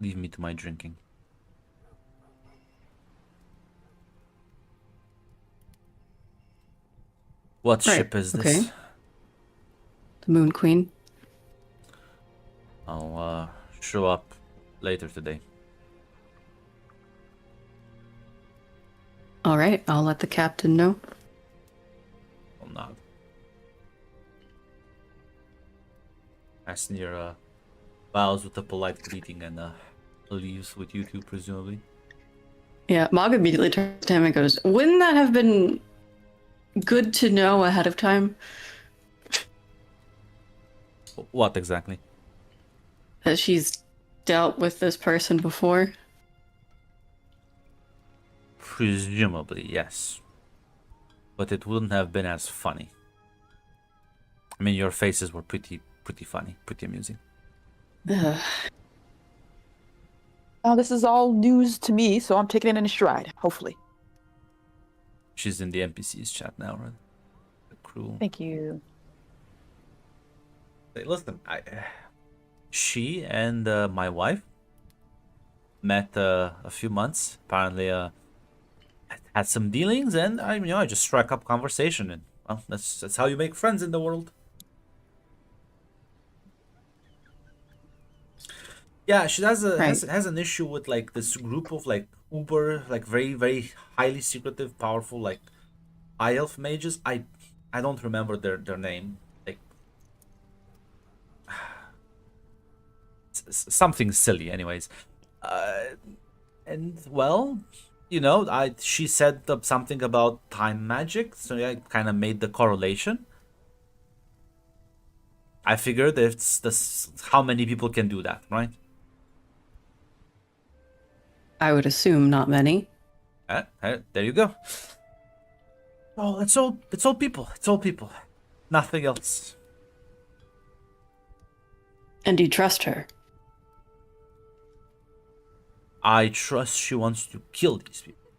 leave me to my drinking. What Right, ship is this? okay. The Moon Queen. I'll show up later today. All right, I'll let the captain know. I'll nod. Asnir bows with a polite greeting and leaves with you two, presumably. Yeah, Mog immediately turns to him and goes, "Wouldn't that have been good to know ahead of time?" What exactly? That she's dealt with this person before? Presumably, yes. But it wouldn't have been as funny. I mean, your faces were pretty funny, pretty amusing. Ugh. This is all news to me, so I'm taking it in stride, hopefully. She's in the NPC's chat now, right? The crew. Thank you. Hey, listen, she and my wife met a few months. Apparently, had some dealings, and I just struck up conversation, and well, that's how you make friends in the world. Yeah, she has a Right. has an issue with like this group of like uber like very highly secretive, powerful like high elf mages. I don't remember their name. Like something silly, anyways. Uh, and well, I she said something about time magic, so I kind of made the correlation. I figured it's this how many people can do that, right? I would assume not many. There you go. Oh, it's all people. It's all people. Nothing else. And you trust her? I trust she wants to kill these people.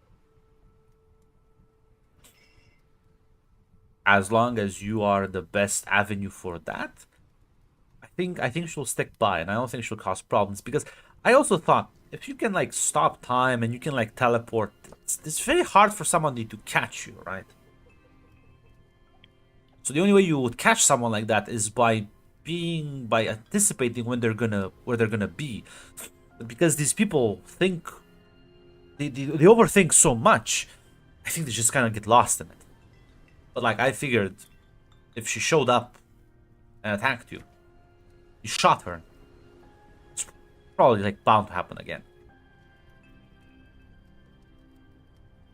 As long as you are the best avenue for that, I think she'll stick by, and I don't think she'll cause problems because I also thought if you can like stop time and you can like teleport, it's very hard for somebody to catch you, right? So the only way you would catch someone like that is by anticipating where they're gonna be, because these people think they overthink so much. I think they just kind of get lost in it. But like I figured, if she showed up and attacked you, you shot her. It's probably like bound to happen again.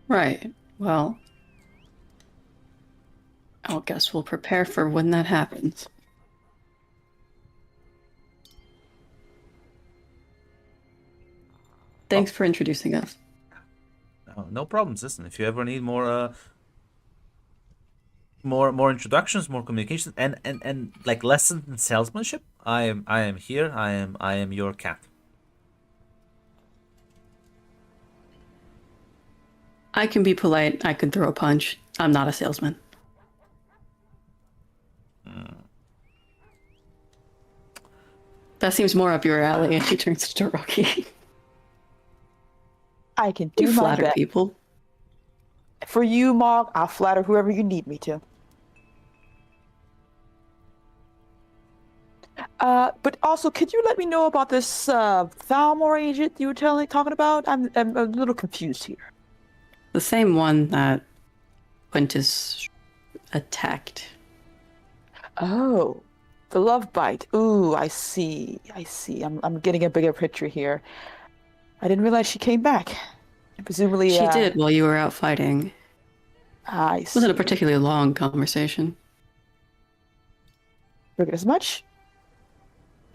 Right. Well, I guess we'll prepare for when that happens. Thanks for introducing us. No problems. Listen, if you ever need more introductions, more communication, and like lessons in salesmanship, I am here. I am your cat. I can be polite. I can throw a punch. I'm not a salesman. That seems more up your alley. And she turns to Rocky. I can You do my flatter best. people. For you, Mog, I'll flatter whoever you need me to. But also, could you let me know about this Thalmor agent you were talking about? I'm a little confused here. The same one that Quintus attacked. Oh, the love bite. Ooh, I see. I see. I'm getting a bigger picture here. I didn't realize she came back. Presumably, She did while you were out fighting. I It wasn't a see. particularly long conversation. Figured as much.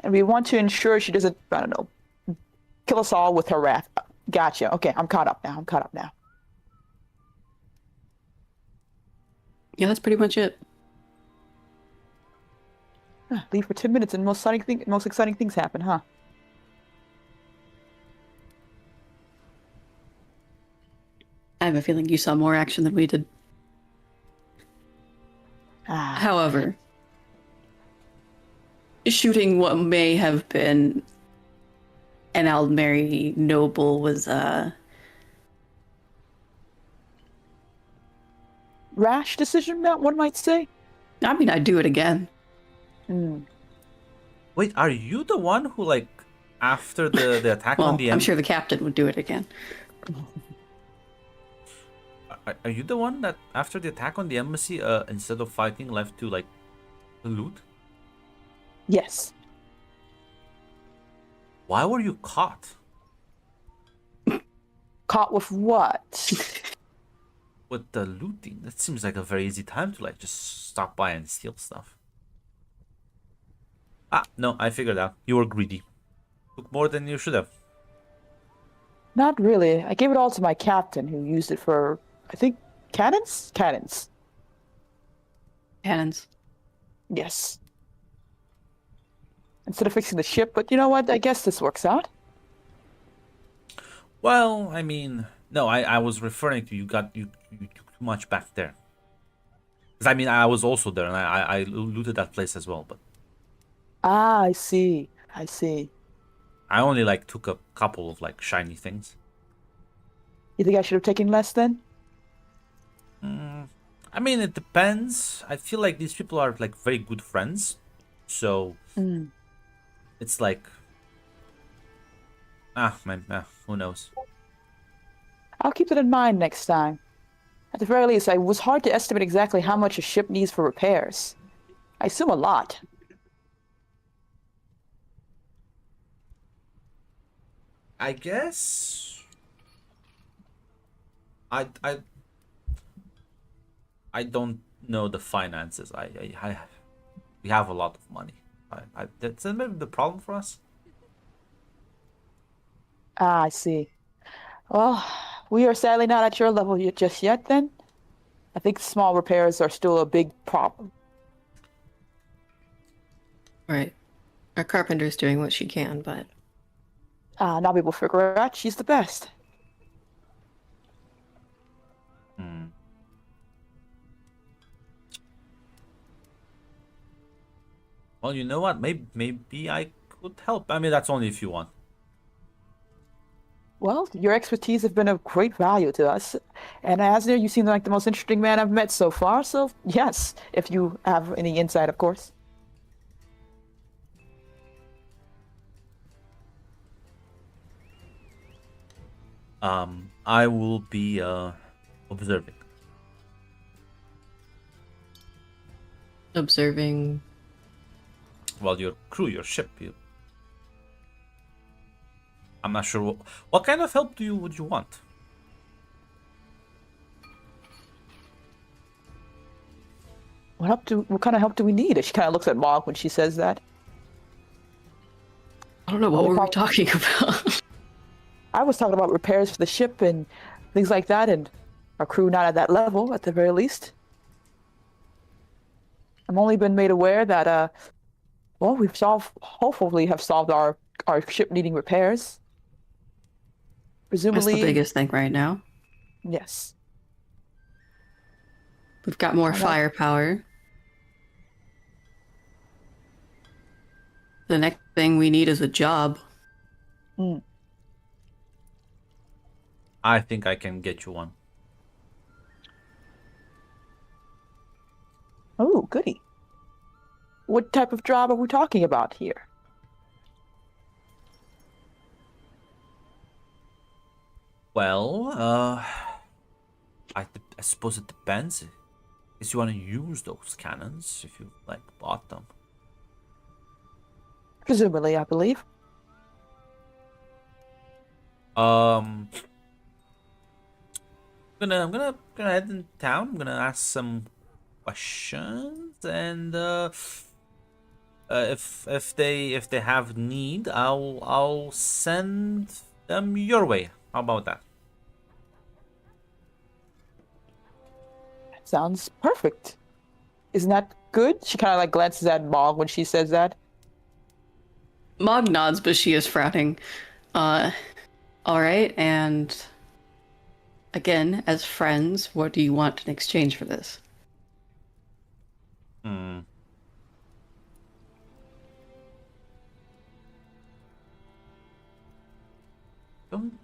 And we want to ensure she doesn't, I don't know, kill us all with her wrath. Gotcha. Okay, I'm caught up now. Yeah, that's pretty much it. Leave for 10 minutes and most exciting things happen, huh? I have a feeling you saw more action than we did. Ah, However, shooting what may have been an Aldmeri noble was rash decision, one might say. I mean, I'd do it again. Wait, are you the one who like after the attack Well, on the I'm sure the captain would do it again. Are you the one that after the attack on the embassy, instead of fighting, left to like loot? Yes. Why were you caught? Caught with what? With the looting? That seems like a very easy time to like just stop by and steal stuff. Ah, no, I figured out. You were greedy. Took more than you should have. Not really. I gave it all to my captain, who used it for, I think, cannons? Cannons. Cannons. Yes. Instead of fixing the ship, but you know what? I guess this works out. Well, I mean, no, I was referring to you took too much back there. 'Cause I mean, I was also there and I looted that place as well, but Ah, I see. I see. I only like took a couple of like shiny things. You think I should have taken less then? I mean, it depends. I feel like these people are like very good friends, so it's like Man, who knows? I'll keep that in mind next time. At the very least, it was hard to estimate exactly how much a ship needs for repairs. I assume a lot. I guess. I don't know the finances. We have a lot of money. That's maybe the problem for us. Ah, I see. Well, we are sadly not at your level just yet, then. I think small repairs are still a big problem. Right. Our carpenter's doing what she can, but Now people figure out she's the best. Hmm. Well, you know what? Maybe I could help. I mean, that's only if you want. Well, your expertise have been of great value to us. And Asner, you seem like the most interesting man I've met so far, so yes, if you have any insight, of course. I will be observing. observing. Well, your crew, your ship. I'm not sure what kind of help would you want? What kind of help do we need? She kind of looks at Mog when she says that. I don't know, what were we talking about? I was talking about repairs for the ship and things like that, and our crew not at that level, at the very least. I've only been made aware that, well, hopefully have solved our ship needing repairs. That's Presumably, the biggest thing right now. yes. We've got more Okay. firepower. The next thing we need is a job. I think I can get you one. Oh, goody. What type of job are we talking about here? Well, I suppose it depends. If you want to use those cannons, if you like bought them. Presumably, I believe. I'm gonna head in town. I'm gonna ask some questions, and if they have need, I'll send them your way. How about that? Sounds perfect. Isn't that good? She kind of like glances at Mog when she says that. Mog nods, but she is frowning. All right, and again, as friends, what do you want in exchange for this? Don't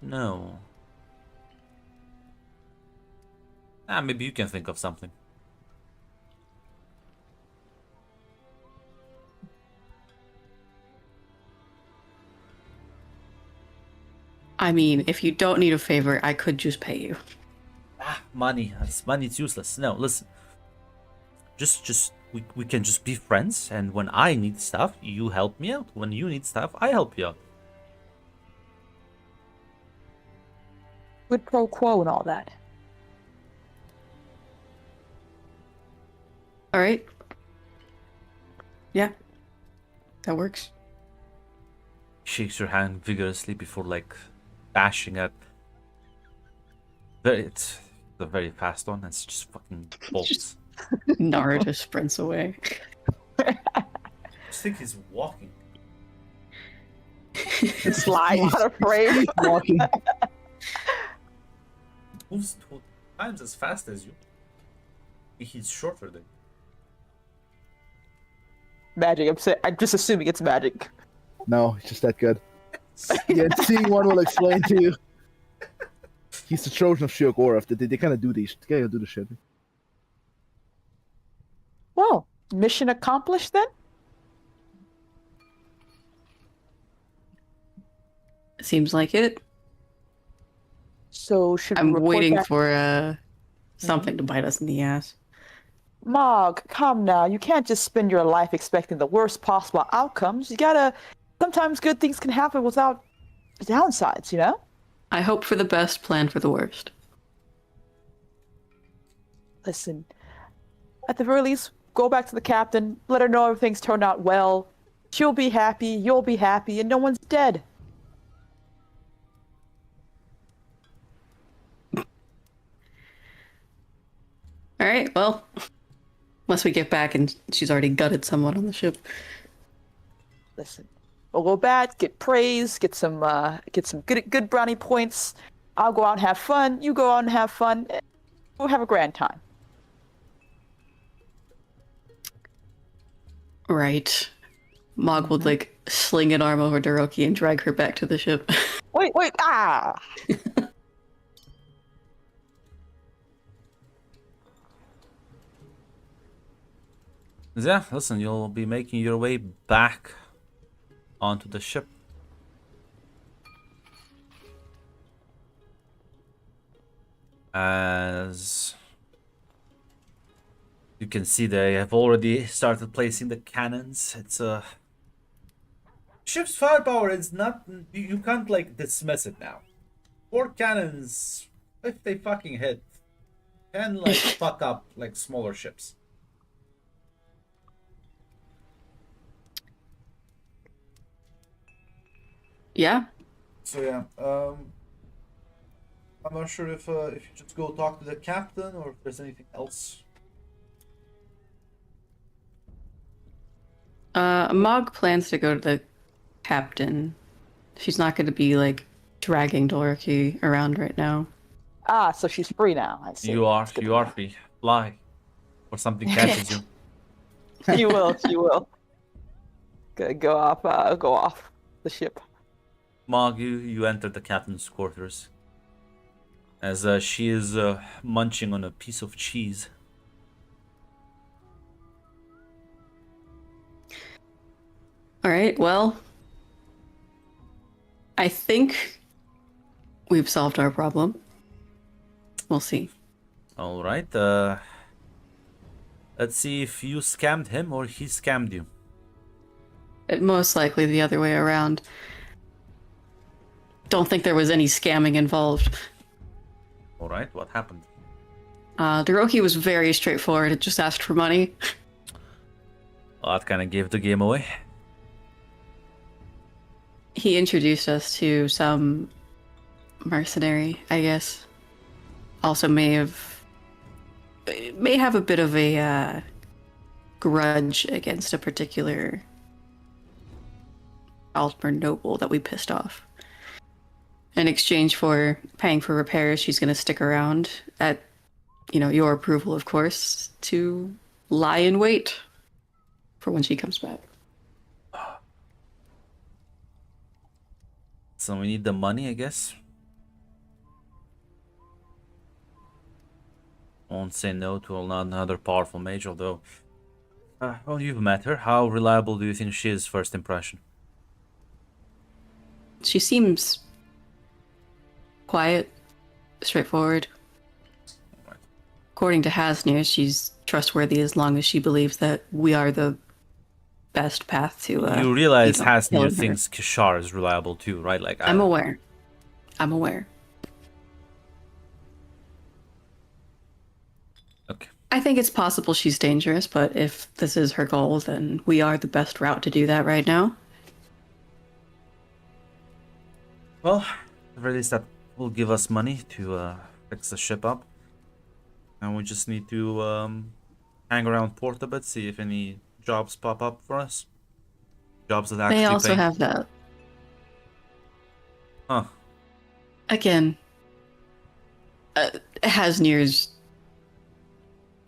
know. Maybe you can think of something. I mean, if you don't need a favor, I could just pay you. Money. It's useless. No, listen. We can just be friends, and when I need stuff, you help me out. When you need stuff, I help you out. Quid pro quo and all that. All right. Yeah, that works. Shakes her hand vigorously before like dashing at. It's a very fast one. It's just fucking bolts. Naruto sprints away. I just think he's walking. Slide out of frame. Walking. Moves 2 times as fast as you. He's shorter than. Magic. I'm just assuming it's magic. No, it's just that good. Yeah, seeing one will explain to you. He's the Trojan of Shiok They kind of do these. They kind of do the shit. Well, mission accomplished then? Seems like it. So should we I'm report waiting back? for something to bite us in the ass. Mog, come now. You can't just spend your life expecting the worst possible outcomes. You gotta. Sometimes good things can happen without downsides, you know? I hope for the best, plan for the worst. Listen, at the very least, go back to the captain, let her know everything's turned out well. She'll be happy, you'll be happy, and no one's dead. All right, well, unless we get back and she's already gutted someone on the ship. Listen, we'll go back, get praise, get some good brownie points. I'll go out and have fun. You go out and have fun. We'll have a grand time. Right. Mog would like sling an arm over Doroki and drag her back to the ship. Wait, ah! Yeah, listen, you'll be making your way back onto the ship. As you can see, they have already started placing the cannons. It's a ship's firepower is not, you can't like dismiss it now. 4 cannons, if they fucking hit, can like fuck up like smaller ships. Yeah. So yeah, I'm not sure if you just go talk to the captain or if there's anything else. Mog plans to go to the captain. She's not going to be like dragging Doroki around right now. Ah, so she's free now. I see. You are That's good you to are know. free. Fly. Or something catches you. She will. She will. Go off the ship. Mog, you enter the captain's quarters. As she is munching on a piece of cheese. All right, well, I think we've solved our problem. We'll see. Alright, let's see if you scammed him or he scammed you. Most likely the other way around. Don't think there was any scamming involved. Alright, what happened? Doroki was very straightforward. It just asked for money. Well, that kind of gave the game away. He introduced us to some mercenary, I guess. Also may have a bit of a grudge against a particular Altmer noble that we pissed off. In exchange for paying for repairs, she's going to stick around at, your approval, of course, to lie in wait for when she comes back. So we need the money, I guess. Won't say no to another powerful mage, although... well, you've met her. How reliable do you think she is, first impression? She seems quiet, straightforward. According to Hasnir, she's trustworthy as long as she believes that we are the best path to. You realize Hasnir killing her. thinks Kishar is reliable too, right? Like I'm aware. I'm aware. Okay. I think it's possible she's dangerous, but if this is her goal, then we are the best route to do that right now. Well, at the very least that will give us money to fix the ship up. And we just need to hang around port a bit, see if any jobs pop up for us. Jobs that actually They also pay. have that. Huh. Again, Hasnir's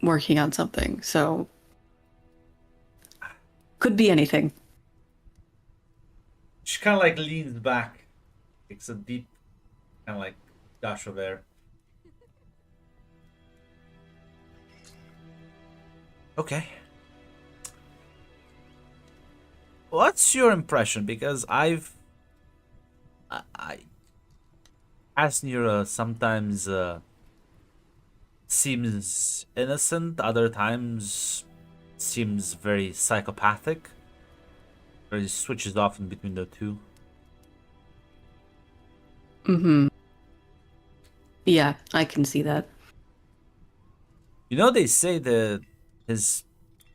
working on something, so could be anything. She kind of like leans back, takes a deep kind of like dash of air. Okay. What's your impression? Because I Asnir sometimes seems innocent, other times seems very psychopathic. Or he switches off in between the two. Mm-hmm. Yeah, I can see that. You know, they say that his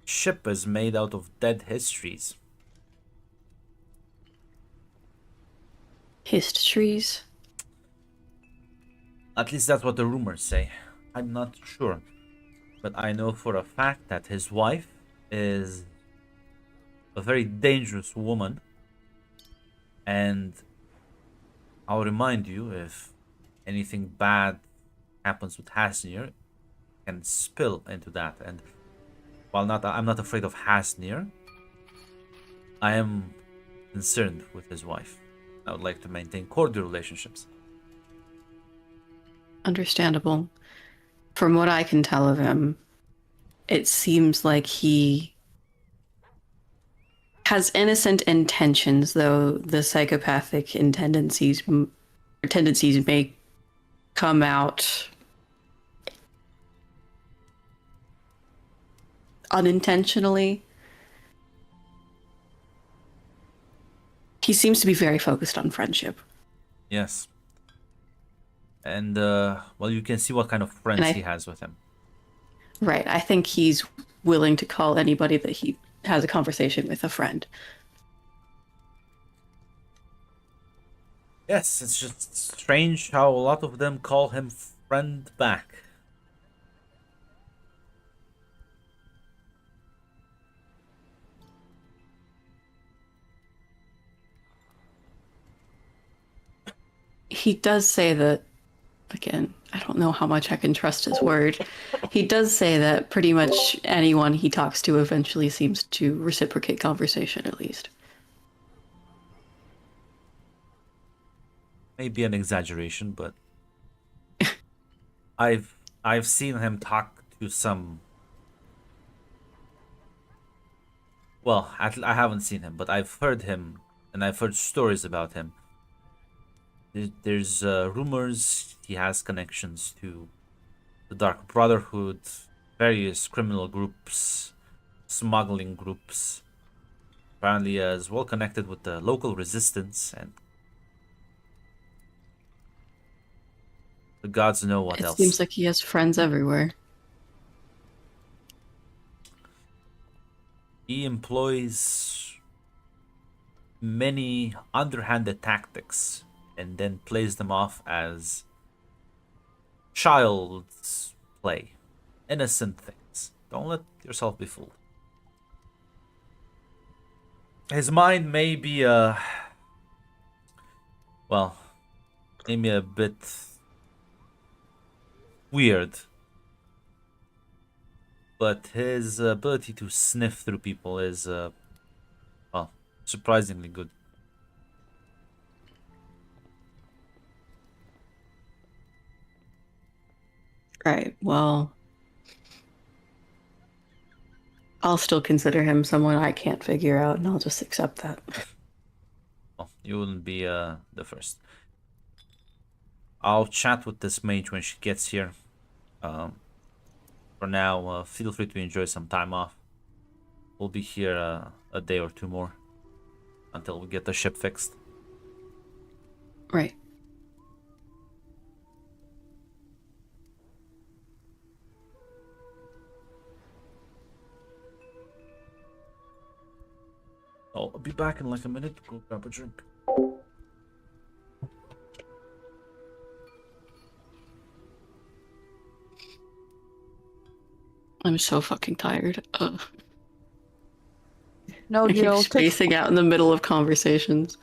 ship is made out of dead histories. Histories. At least that's what the rumors say. I'm not sure. But I know for a fact that his wife is a very dangerous woman. And I'll remind you, if anything bad happens with Hasnir, can spill into that. And while I'm not afraid of Hasnir, I am concerned with his wife. I would like to maintain cordial relationships. Understandable. From what I can tell of him, it seems like he has innocent intentions, though the psychopathic tendencies may come out unintentionally. He seems to be very focused on friendship. Yes. And, well, you can see what kind of friends he has with him. Right. I think he's willing to call anybody that he has a conversation with a friend. Yes, it's just strange how a lot of them call him friend back. He does say that, again, I don't know how much I can trust his word. He does say that pretty much anyone he talks to eventually seems to reciprocate conversation, at least. Maybe an exaggeration, but I've seen him talk to some. Well, I haven't seen him, but I've heard him, and I've heard stories about him. There's rumors he has connections to the Dark Brotherhood, various criminal groups, smuggling groups. Apparently, is well connected with the local resistance, and the gods know what else. It seems like he has friends everywhere. He employs many underhanded tactics and then plays them off as child's play, innocent things. Don't let yourself be fooled. His mind may be well, maybe a bit weird, but his ability to sniff through people is well, surprisingly good. Right, well, I'll still consider him someone I can't figure out, and I'll just accept that. Well, you wouldn't be the first. I'll chat with this mage when she gets here. For now, feel free to enjoy some time off. We'll be here a day or two more until we get the ship fixed. Right. I'll be back in like a minute to go grab a drink. I'm so fucking tired. No, I keep Jill. spacing out in the middle of conversations.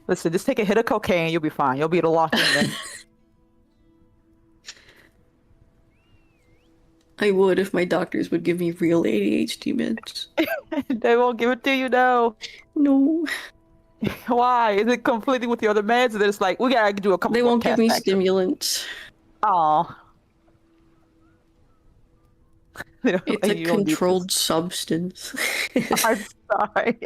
Listen, just take a hit of cocaine, you'll be fine. You'll be able to lock in then. I would if my doctors would give me real ADHD meds. They won't give it to you, no. No. Why? Is it conflicting with the other meds? They're just like, we gotta do a couple They more won't give me tests, actually. stimulants. Aw. It's a controlled substance. I'm sorry.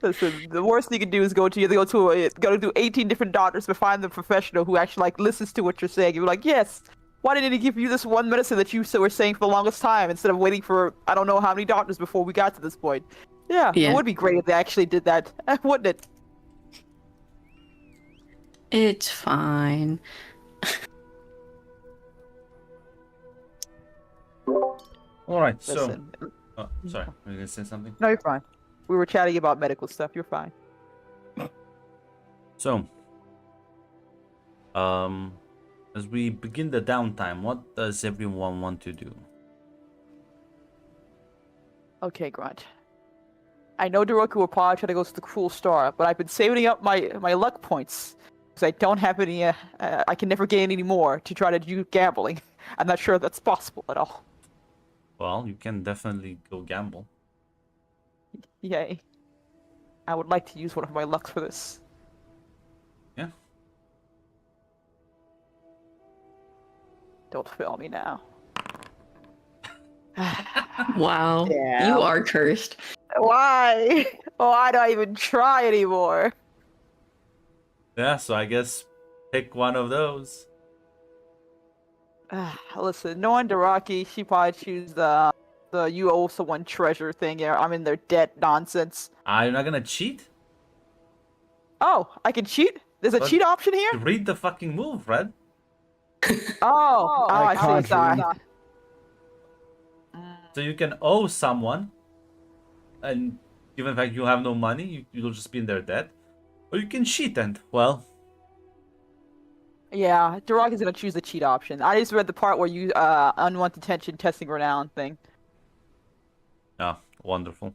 Listen, the worst you can do is go to 18 different doctors to find the professional who actually like listens to what you're saying. You're like, yes. Why didn't he give you this one medicine that you were saying for the longest time instead of waiting for I don't know how many doctors before we got to this point? Yeah, Yeah. it would be great if they actually did that, wouldn't it? It's fine. All right. So, Listen, oh, sorry, were you gonna say something? no, you're fine. We were chatting about medical stuff. You're fine. So, as we begin the downtime, what does everyone want to do? Okay, Grunt. I know Doroku will probably try to go to the Cruel Star, but I've been saving up my luck points because I don't have any. I can never gain any more to try to do gambling. I'm not sure that's possible at all. Well, you can definitely go gamble. Yay! I would like to use one of my lucks for this. Yeah. Don't fail me now. Wow. Yeah. You are cursed. Why? Why do I even try anymore? Yeah. So I guess pick one of those. Listen, knowing Daraki, she probably choose the you owe someone treasure thing. Yeah, I'm in their debt nonsense. Ah, you're not gonna cheat? Oh, I can cheat? There's a But- cheat option here? Read the fucking move, Red. I see. can't Sorry. read. So you can owe someone, and given the fact you have no money, you'll just be in their debt. Or you can cheat and, well, Yeah, Daraki's gonna choose the cheat option. I just read the part where you unwanted tension testing renown thing. ah, wonderful.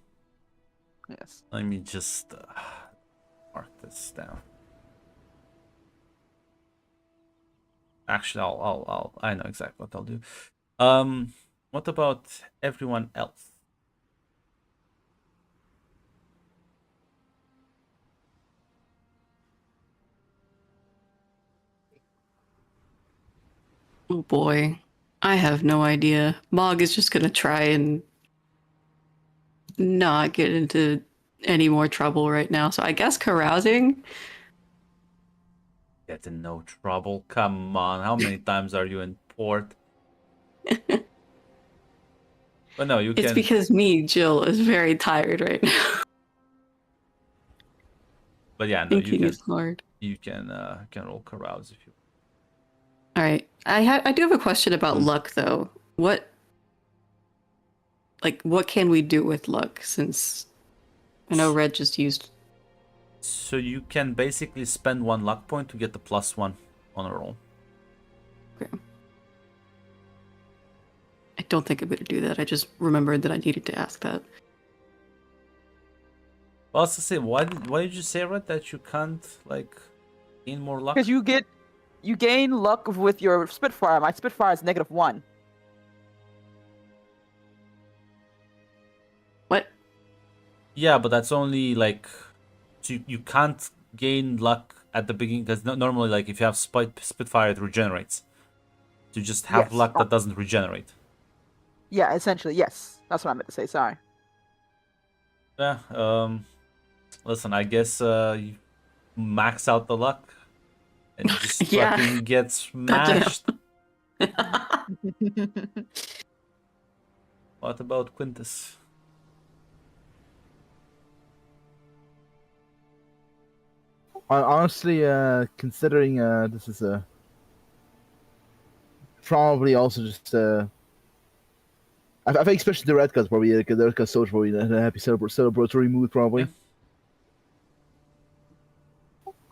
Yes. Let me just mark this down. Actually, I know exactly what I'll do. What about everyone else? Oh boy. I have no idea. Mog is just gonna try and not get into any more trouble right now. So I guess carousing. Get in no trouble. Come on, how many times are you in port? But no, you It's can. because me, Jill, is very tired right now. But yeah, no, Thinking is hard. you can roll carouse if you. All right. I do have a question about luck though. What can we do with luck since I know Red just used So you can basically spend one luck point to get the +1 on a roll. okay. I don't think I'm gonna do that. I just remembered that I needed to ask that. Well, I was to say, why did you say, Red, that you can't like gain more luck? Because you gain luck with your Spitfire. My Spitfire is -1. What? Yeah, but that's only like, so you can't gain luck at the beginning because normally, like, if you have Spitfire, it regenerates. So you just have Yes. luck that doesn't regenerate. Yeah, essentially, yes. That's what I meant to say. Sorry. Yeah. Listen, I guess you max out the luck and just Yeah. fucking get smashed. What about Quintus? Honestly, considering this is probably also just I think especially the red card's probably the red card soldier probably a happy celebratory mood probably. Yeah.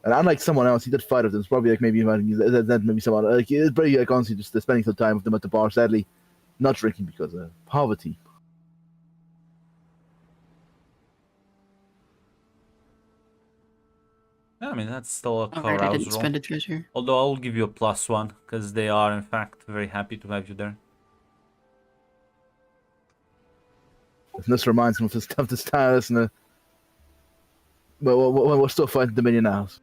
And unlike someone else, he did fight with them. It's probably like maybe that maybe someone like it's probably like honestly just spending some time with them at the bar. Sadly, not drinking because of poverty. Yeah, I mean, that's still a All right, I carouse didn't roll. spend a treasure. Although I'll give you a +1 because they are in fact very happy to have you there. And this reminds me of the status and the. Well, we're still fighting the Dominion House.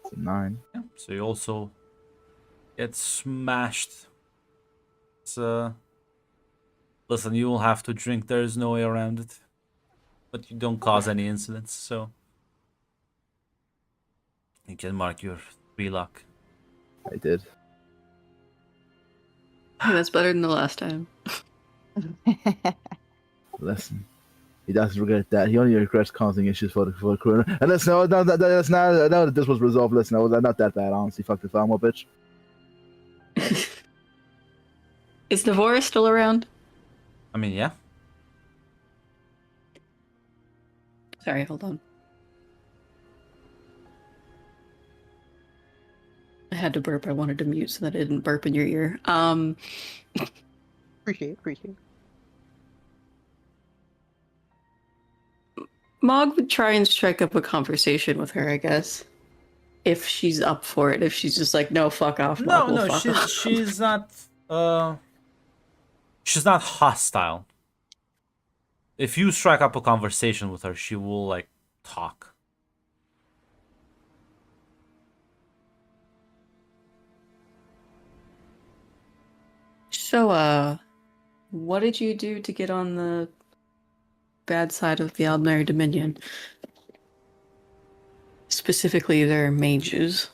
It's a 9. Yeah, so you also get smashed. It's listen, you will have to drink. There is no way around it. But you don't cause any incidents, so you can mark your 3 luck. I did. Hey, that's better than the last time. Listen, he doesn't regret that. He only regrets causing issues for the crew. And listen, now that this was resolved, listen, I was not that bad, honestly. Fuck the Falmo bitch. Is Navora still around? I mean, yeah. Sorry, hold on. I had to burp. I wanted to mute so that I didn't burp in your ear. Appreciate it. Mog would try and strike up a conversation with her, I guess. If she's up for it. If she's just like, no, fuck off, Mog, No, fuck off. she's not she's not hostile. If you strike up a conversation with her, she will like talk. So, what did you do to get on the bad side of the Aldmeri Dominion? Specifically, their mages.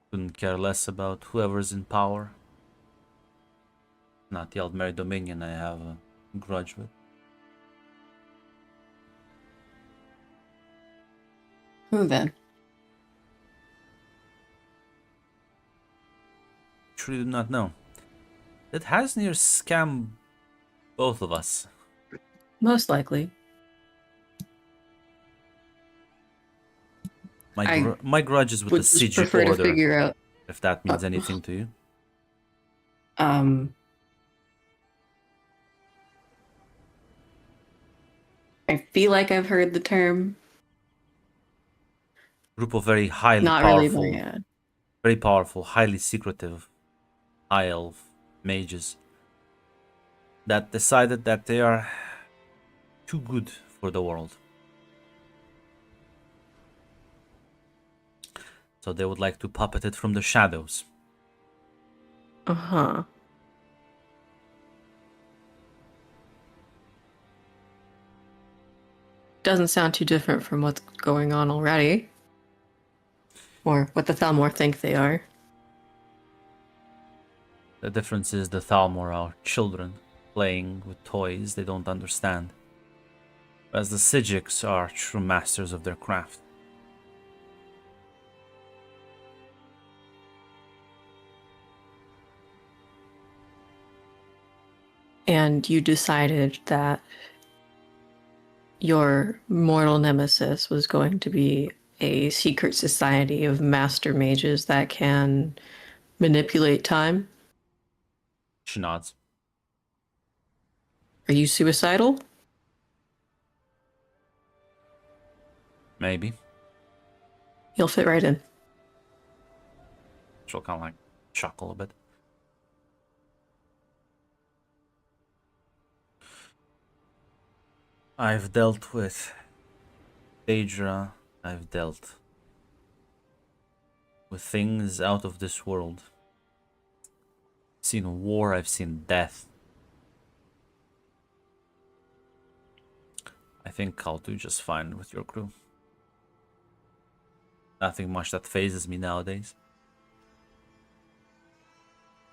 Couldn't care less about whoever's in power. Not the Aldmeri Dominion I have a grudge with. Who then? Truly do not know. That has near scam both of us. Most likely. My grudge is with Would the just Siege prefer to Order, figure out. if that means anything to you. I feel like I've heard the term. Group of very highly Not really, powerful, but yeah. very powerful, highly secretive high elf mages that decided that they are too good for the world. So they would like to puppet it from the shadows. Uh-huh. Doesn't sound too different from what's going on already. Or what the Thalmor think they are. The difference is the Thalmor are children playing with toys they don't understand, whereas the Sijiks are true masters of their craft. And you decided that your mortal nemesis was going to be a secret society of master mages that can manipulate time? She nods. Are you suicidal? Maybe. You'll fit right in. She'll kind of like chuckle a bit. I've dealt with Daedra. I've dealt with things out of this world. I've seen war, I've seen death. I think I'll do just fine with your crew. Nothing much that phases me nowadays.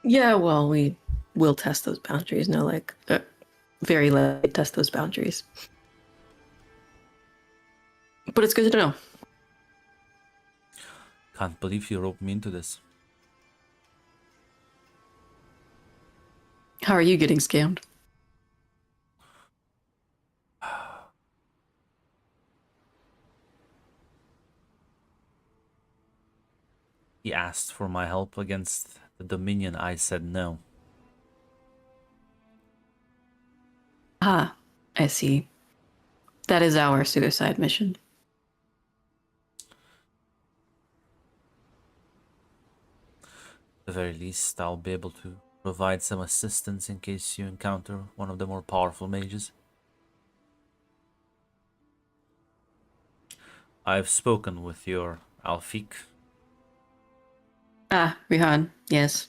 Yeah, well, we will test those boundaries. No, like, very lightly test those boundaries. But it's good to know. Can't believe you roped me into this. How are you getting scammed? He asked for my help against the Dominion. I said no. Ah, I see. That is our suicide mission. At the very least, I'll be able to provide some assistance in case you encounter one of the more powerful mages. I've spoken with your Alfik. Ah, Rihan, yes.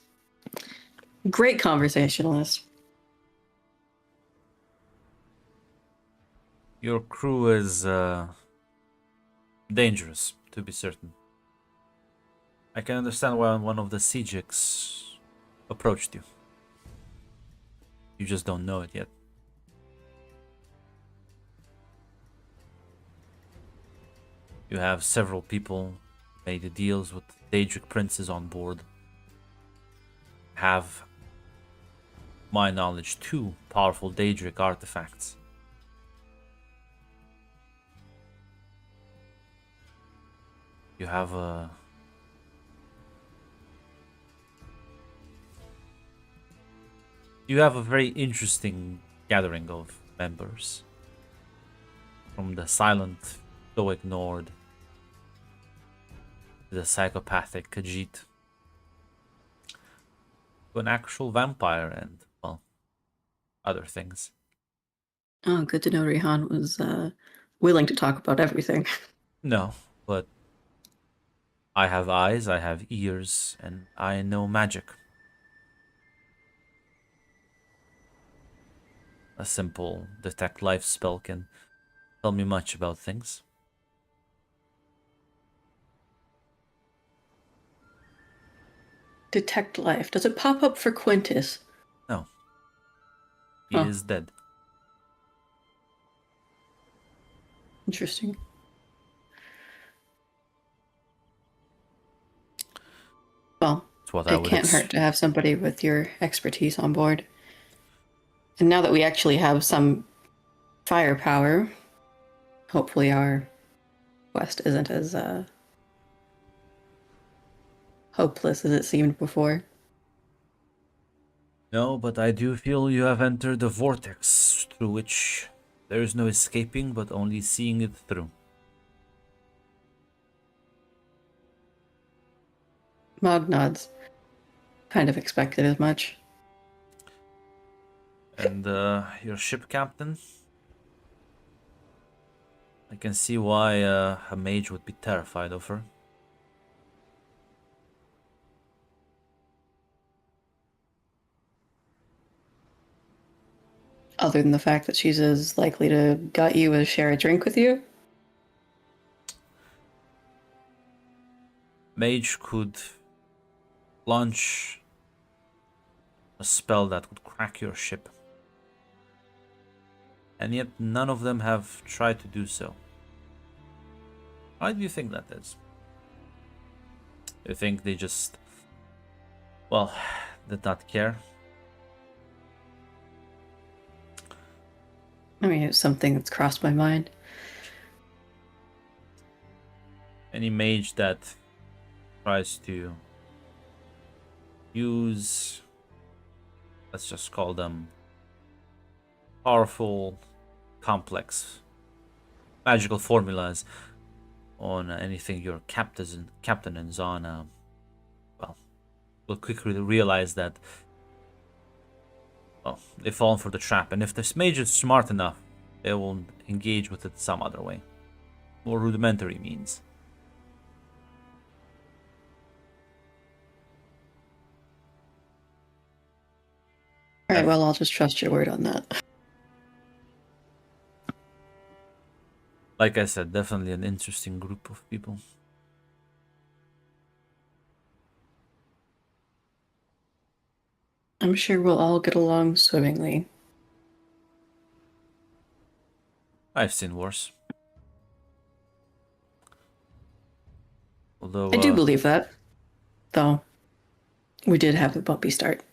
Great conversationalist. Your crew is dangerous, to be certain. I can understand why one of the Siegiks approached you. You just don't know it yet. You have several people made deals with Daedric princes on board. Have, my knowledge, 2 powerful Daedric artifacts. You have a... You have a very interesting gathering of members. From the silent, though ignored, to the psychopathic Khajiit, to an actual vampire and, well, other things. Oh, good to know Rihan was willing to talk about everything. No, but I have eyes, I have ears, and I know magic. A simple detect life spell can tell me much about things. Detect life. Does it pop up for Quintus? No. He Huh. is dead. Interesting. Well, That's what I it would can't hurt to have somebody with your expertise on board. And now that we actually have some firepower, hopefully our quest isn't as hopeless as it seemed before. No, but I do feel you have entered a vortex through which there is no escaping but only seeing it through. Mog nods. Kind of expected as much. And your ship captain? I can see why a mage would be terrified of her. Other than the fact that she's as likely to gut you as share a drink with you? Mage could launch a spell that would crack your ship. And yet none of them have tried to do so. Why do you think that is? You think they just, well, did not care? I mean, it's something that's crossed my mind. Any mage that tries to use, let's just call them powerful, complex magical formulas on anything your captain is on, well, will quickly realize that, well, they've fallen for the trap. And if this mage is smart enough, they will engage with it some other way, more rudimentary means. All right, well, I'll just trust your word on that. Like I said, definitely an interesting group of people. I'm sure we'll all get along swimmingly. I've seen worse. Although I do believe that, though. We did have a bumpy start.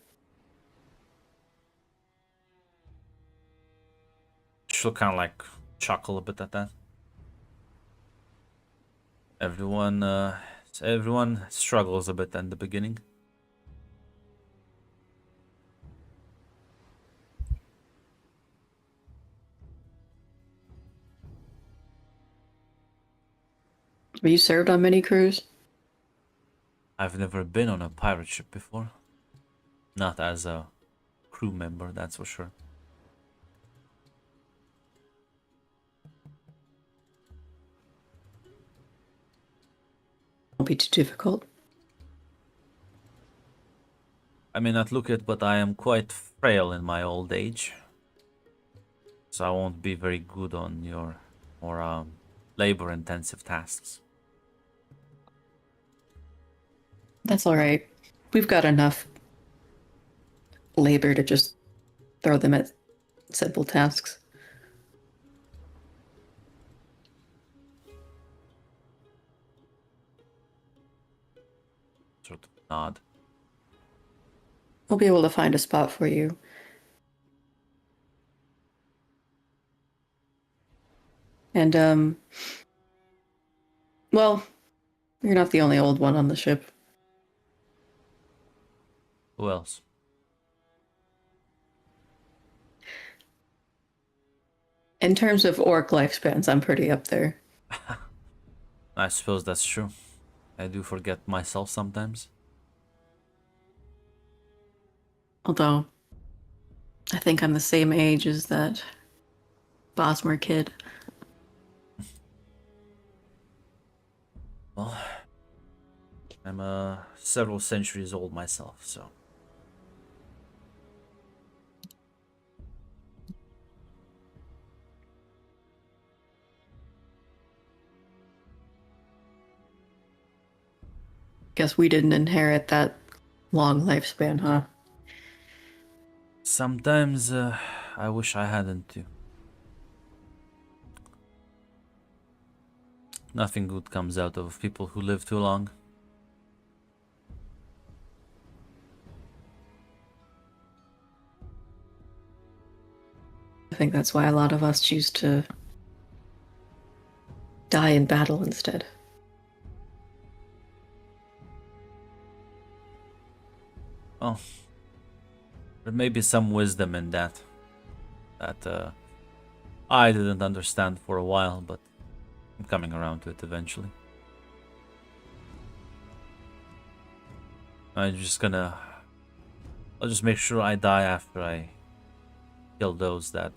she'll kind of like chuckle a bit at that. Everyone struggles a bit in the beginning. Have you served on many crews? I've never been on a pirate ship before. Not as a crew member, that's for sure. Won't be too difficult. I may not look it, but I am quite frail in my old age. So I won't be very good on your more labor-intensive tasks. That's all right. We've got enough labor to just throw them at simple tasks. Sort of nod. We'll be able to find a spot for you. And, well, you're not the only old one on the ship. Who else? In terms of orc lifespans, I'm pretty up there. I suppose that's true. I do forget myself sometimes. Although, I think I'm the same age as that Bosmer kid. Well, I'm several centuries old myself, so. Guess we didn't inherit that long lifespan, huh? Sometimes I wish I hadn't too. Nothing good comes out of people who live too long. I think that's why a lot of us choose to die in battle instead. Well, there may be some wisdom in that. I didn't understand for a while, but I'm coming around to it eventually. I'll just make sure I die after I kill those that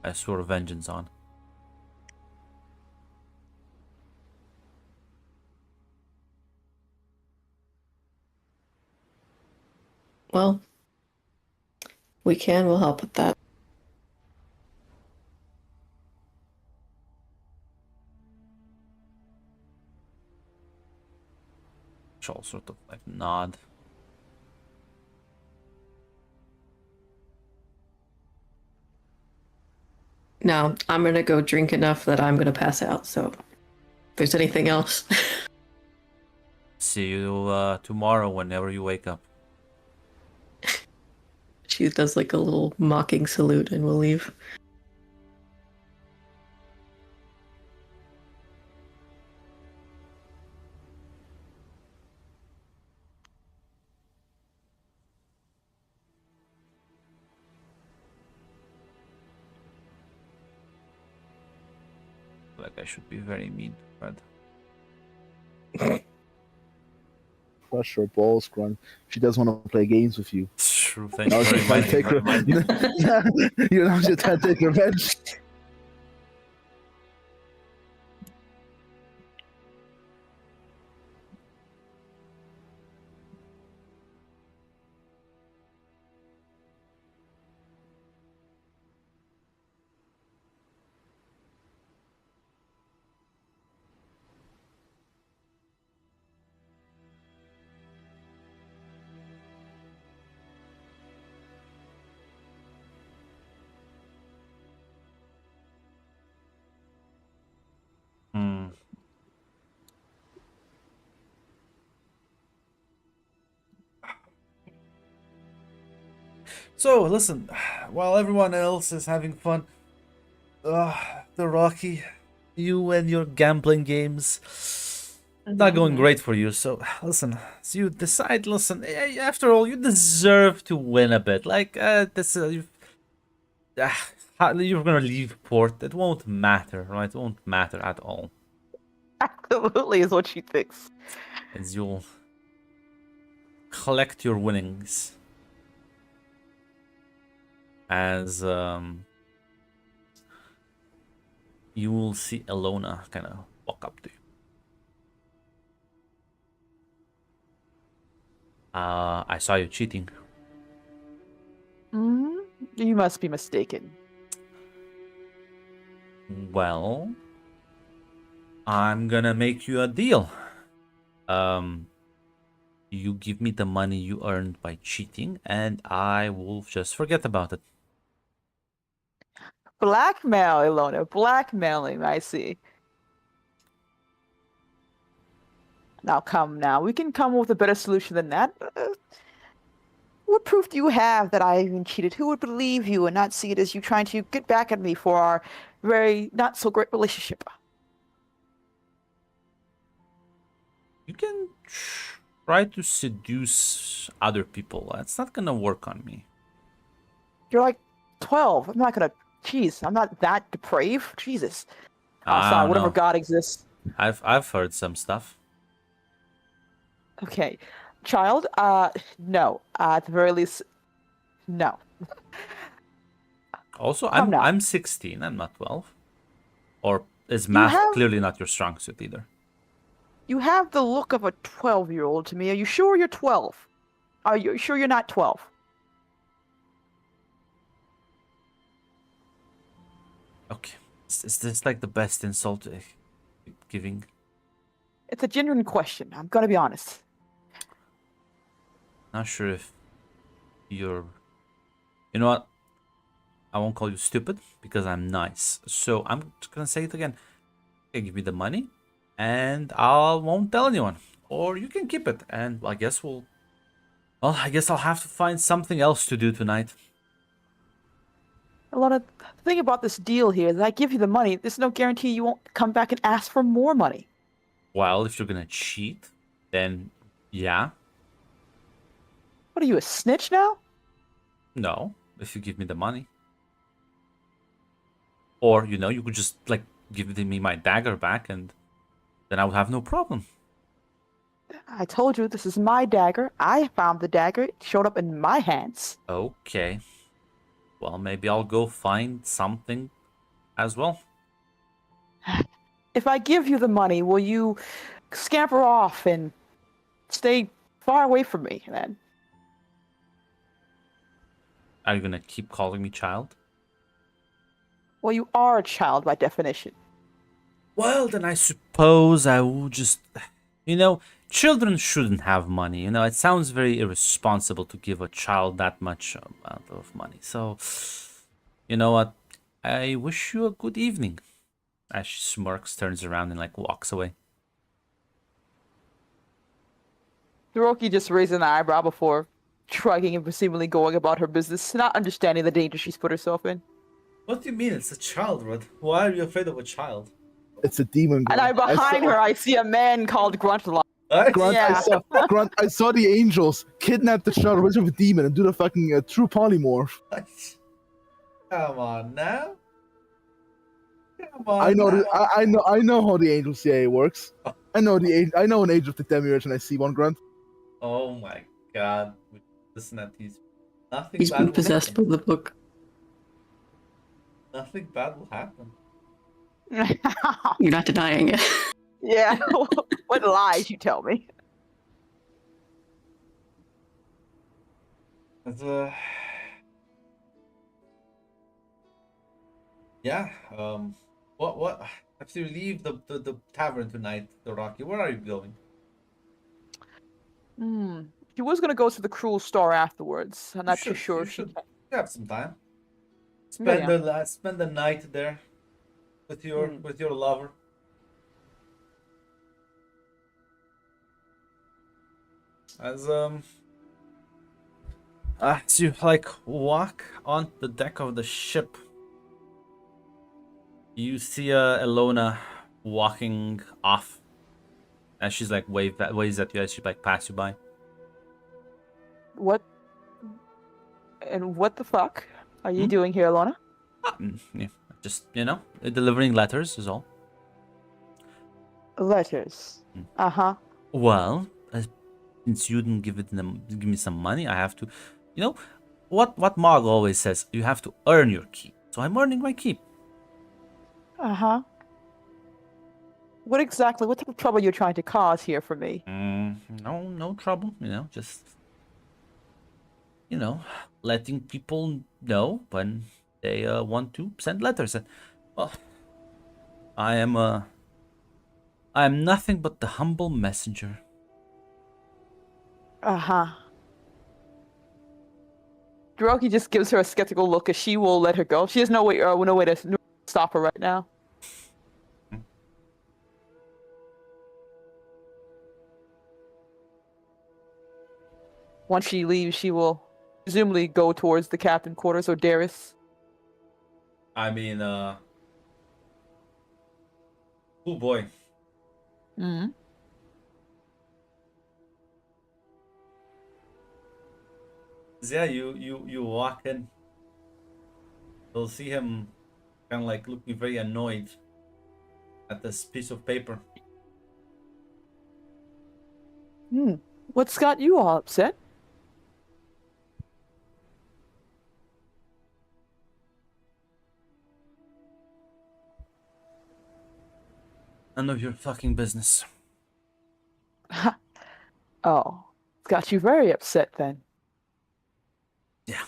I swore vengeance on. Well, we'll help with that. She'll sort of like nod. Now, I'm gonna go drink enough that I'm gonna pass out, so if there's anything else. See you tomorrow whenever you wake up. She does like a little mocking salute and we'll leave. Like I should be very mean to Fred. Crush her balls, Grun. She does want to play games with you. True, thank Now you she's very trying to much. take you know, she's trying to take revenge. Hmm. So listen, while everyone else is having fun, the Rocky, you and your gambling games, not going great for you. So listen, so you decide. Listen, after all, you deserve to win a bit. Like you're gonna leave port. It won't matter, right? It won't matter at all. Absolutely is what she thinks. As you'll collect your winnings as you will see Elona kind of walk up to you. I saw you cheating. Hmm? You must be mistaken. Well, I'm gonna make you a deal. You give me the money you earned by cheating, and I will just forget about it. Blackmail, Ilona. Blackmailing, I see. Now come now. We can come up with a better solution than that. What proof do you have that I even cheated? Who would believe you and not see it as you trying to get back at me for our very not so great relationship? You can try to seduce other people. That's not gonna work on me. You're like 12. I'm not gonna. Jeez, I'm not that depraved. Jesus. I Sorry, don't whatever know. God exists. I've heard some stuff. Okay. Child, no. At the very least, no. Also, I'm not. I'm 16. I'm not 12. Or is You math have- clearly not your strong suit either? You have the look of a 12-year-old to me. Are you sure you're 12? Are you sure you're not 12? Okay. Is this like the best insult I keep giving? It's a genuine question. I'm gonna be honest. Not sure if you're. You know what? I won't call you stupid because I'm nice. So I'm just gonna say it again. Okay, give me the money, and I won't tell anyone. Or you can keep it, and I guess we'll. Well, I guess I'll have to find something else to do tonight. A lot of the thing about this deal here is I give you the money. There's no guarantee you won't come back and ask for more money. Well, if you're gonna cheat, then yeah. What are you, a snitch now? No, if you give me the money. Or, you could just, like, give me my dagger back and then I would have no problem. I told you this is my dagger. I found the dagger. It showed up in my hands. Okay. Well, maybe I'll go find something as well. If I give you the money, will you scamper off and stay far away from me then? Are you gonna keep calling me child? Well, you are a child by definition. Well, then I suppose I will just... children shouldn't have money. It sounds very irresponsible to give a child that much amount of money. So, you know what? I wish you a good evening. As she smirks, turns around, and, like, walks away. Hiroki just raised an eyebrow before shrugging and presumably going about her business, not understanding the danger she's put herself in. What do you mean? It's a child, Rod. Why are you afraid of a child? It's a demon. And Grunt. behind her, I see a man called Gruntlon. Grunt, Yeah. Grunt, I saw the angels kidnap the child originally of a demon and do the fucking true polymorph. Come on now. Come on. I know, now. I know how the angel CIA works. I know an angel of the demiurge, and I see one. Grunt. Oh my god. Listen at these. Nothing He's bad been will possessed by happen. the book. Nothing bad will happen. You're not denying it. Yeah, what lies you tell me? It's, yeah. What? After you leave the tavern tonight, the Rocky, where are you going? She was gonna go to the cruel store afterwards. I'm not too sure You if she should. You have some time. Yeah. Spend the night there with your lover. As you like walk on the deck of the ship, you see Elona walking off, as she's like waves at you as she like pass you by. What? And what the fuck are you doing here, Lona? Yeah, just delivering letters is all. Letters. Uh-huh. Well, since you didn't give me some money, I have to, what Mog always says, you have to earn your keep. So I'm earning my keep. Uh-huh. What type of trouble you're trying to cause here for me? No trouble, just you know, letting people know when they want to send letters. And well, I am nothing but the humble messenger. Uh-huh. Hiroki just gives her a skeptical look as she will let her go. She has no way to stop her right now. Once she leaves, she will presumably go towards the captain quarters or Darius. I mean, oh boy. Mm-hmm. Yeah, you walk in. You'll see him kind of like looking very annoyed at this piece of paper. What's got you all upset? None of your fucking business. Oh, it's got you very upset then. Yeah.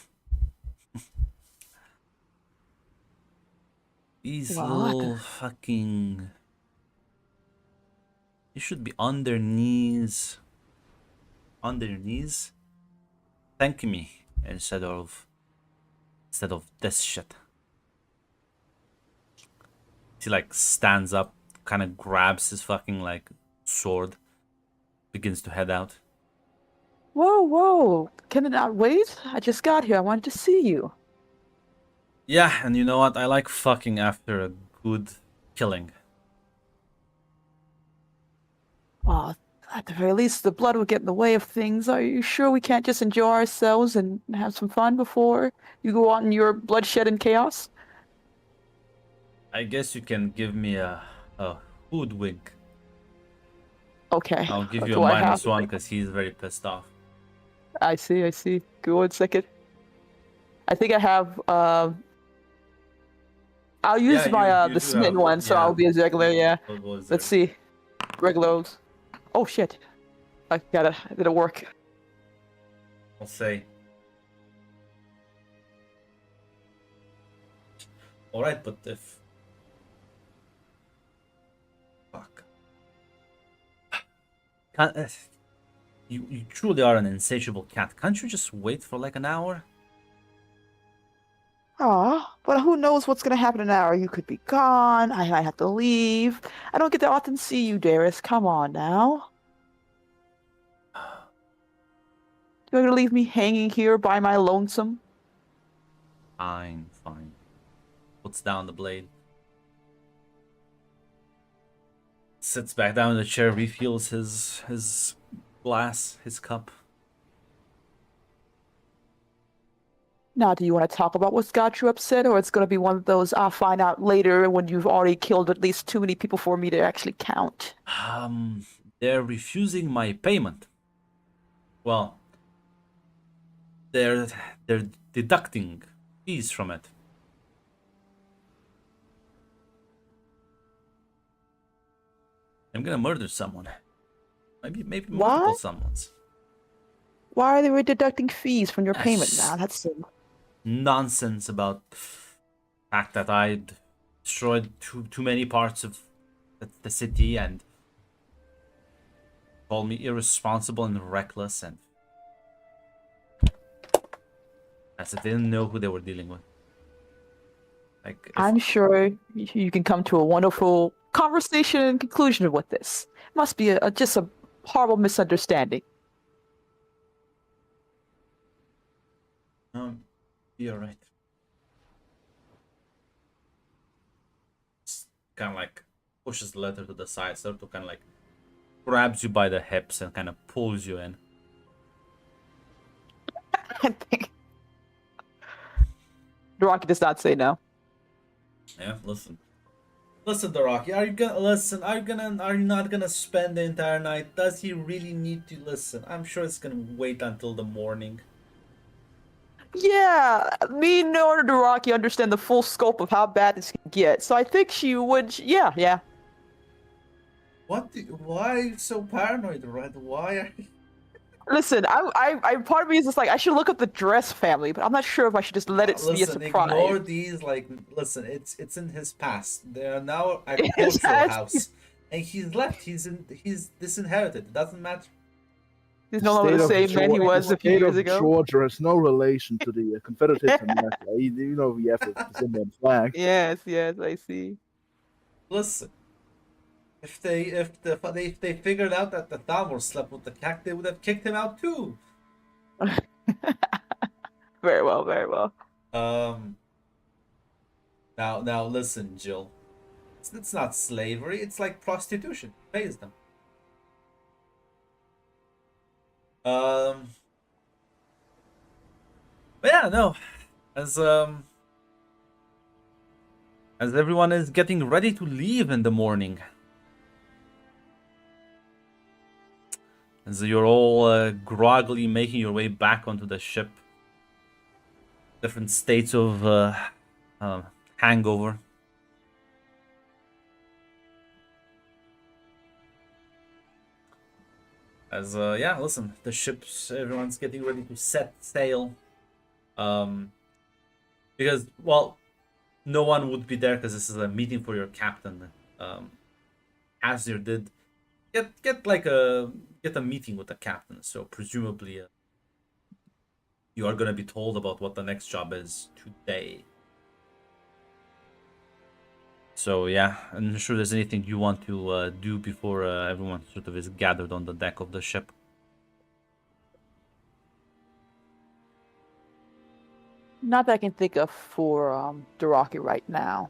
These What? little fucking... You should be on their knees. On their knees? Thank me instead of this shit. He like stands up, kind of grabs his fucking like sword, begins to head out. Whoa. Can it not wait? I just got here. I wanted to see you. Yeah, and you know what? I like fucking after a good killing. Oh, at the very least, the blood would get in the way of things. Are you sure we can't just enjoy ourselves and have some fun before you go on your bloodshed and chaos? I guess you can give me a hoodwink. Okay. I'll give you Do a I minus have- one because he's very pissed off. I see. Give me 1 second. I think I have, I'll use Yeah, my, you the do smitten have- one, so yeah. I'll be as regular, yeah. What was Let's it? see. Regulars. Oh, shit. I got it. Did it work? I'll say. Alright, but if... Fuck. You truly are an insatiable cat. Can't you just wait for like an hour? Aw, but who knows what's gonna happen in an hour? You could be gone. I might have to leave. I don't get to often see you, Darius. Come on now. You're gonna leave me hanging here by my lonesome? Fine. Puts down the blade. Sits back down in the chair, refills his glass, his cup. Now, do you want to talk about what's got you upset, or it's gonna be one of those I'll find out later when you've already killed at least too many people for me to actually count? They're refusing my payment. Well, they're deducting fees from it. I'm gonna murder someone. Maybe multiple What? someones. Why are they deducting fees from your payment Yes. now? That's Nonsense about the fact that I destroyed too many parts of the city and called me irresponsible and reckless, and as if they didn't know who they were dealing with. Like, if- I'm sure you can come to a wonderful conversation and conclusion with this. It must be just a horrible misunderstanding. You're right. Kind of like pushes the letter to the side, sort of kind of like grabs you by the hips and kind of pulls you in. I think Rocky does not say no. Yeah, listen, Doraki. Are you not gonna spend the entire night? Does he really need to listen? I'm sure it's gonna wait until the morning. Yeah, me nor Rocky understand the full scope of how bad this can get, so I think she would. Yeah. Why so paranoid, right? Why are you... Listen, part of me is just like I should look up the Dress family, but I'm not sure if I should just let it be a Listen, surprise. ignore these. Like, listen, it's in his past. They are now His agricultural past? house, and he's left. He's disinherited. It doesn't matter. He's no longer the same man he was a few state years of ago. Georgia has no relation to the Confederate States of America. You know, we have the symbol and flag. Yes, I see. Listen, if they figured out that the Thalmor slept with the cat, they would have kicked him out too. Very well, very well. Now listen, Jill. It's not slavery. It's like prostitution. Pays them. But yeah, no. As everyone is getting ready to leave in the morning, as you're all groggily making your way back onto the ship, different states of hangover. Yeah, listen, the ships, everyone's getting ready to set sail. Because, well, no one would be there because this is a meeting for your captain. Azir did get a meeting with the captain, so presumably you are gonna be told about what the next job is today. So yeah, I'm not sure there's anything you want to do before everyone sort of is gathered on the deck of the ship. Not that I can think of for Doraki right now.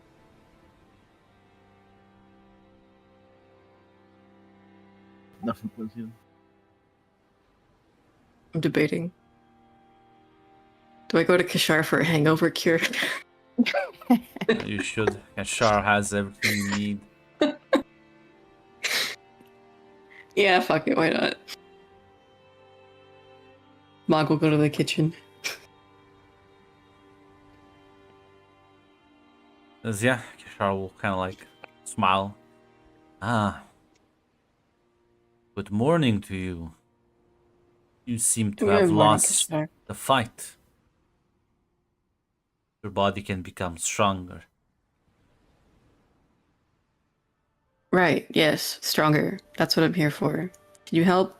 Nothing was you. I'm debating. Do I go to Kashar for a hangover cure? You should. Kashar has everything you need. Yeah, fuck it, why not? Mog will go to the kitchen. Yeah, Kashar will kind of like smile. Ah. Good morning to you. You seem to Good have morning, lost Kashar. the fight. Your body can become stronger. Right, yes, stronger. That's what I'm here for. Can you help?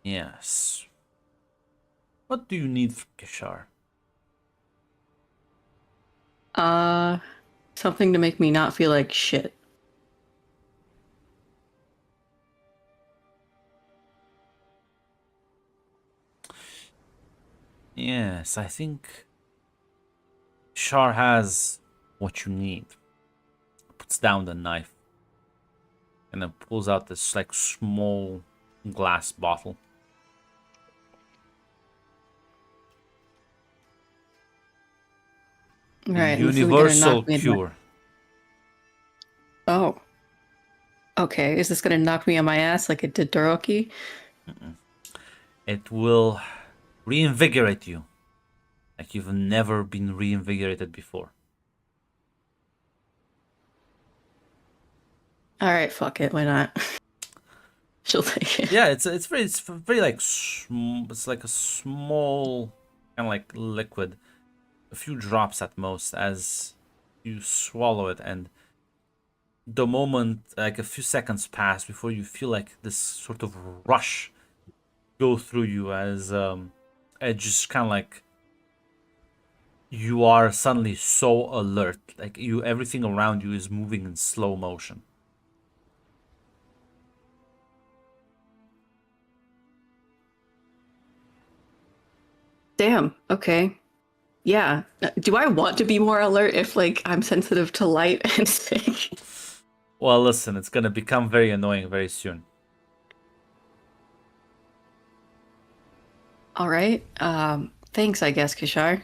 Yes. What do you need from Kashar? Something to make me not feel like shit. Yes, I think Kashar has what you need. Puts down the knife and then pulls out this like small glass bottle. Right. The this isn't gonna universal knock me in my- cure. Oh. Okay, is this gonna knock me on my ass like it did Doroki? It will reinvigorate you like you've never been reinvigorated before. Alright, fuck it, why not? She'll take it. Yeah, it's very like it's like a small kind of like liquid, a few drops at most as you swallow it, and the moment like a few seconds pass before you feel like this sort of rush go through you as it just kind of like you are suddenly so alert, like you everything around you is moving in slow motion. Damn, okay. Yeah. Do I want to be more alert if, like, I'm sensitive to light and sick? Well, listen, it's gonna become very annoying very soon. Alright. Thanks, I guess, Kashar.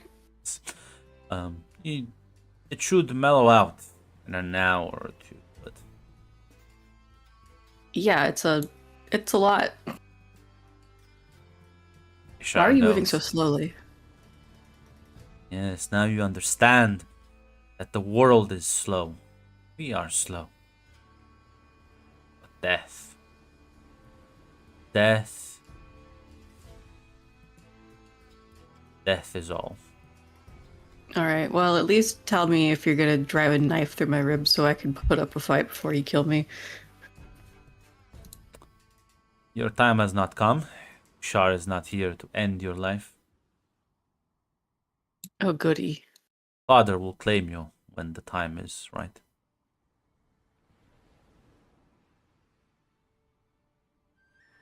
It should mellow out in an hour or two, but Yeah, it's a lot. Kashar Why are you moving knows. so slowly? Yes, now you understand that the world is slow. We are slow. But death Death. Death is all. All right. Well, at least tell me if you're gonna drive a knife through my ribs so I can put up a fight before you kill me. Your time has not come. Shar is not here to end your life. Oh, goody. Father will claim you when the time is right.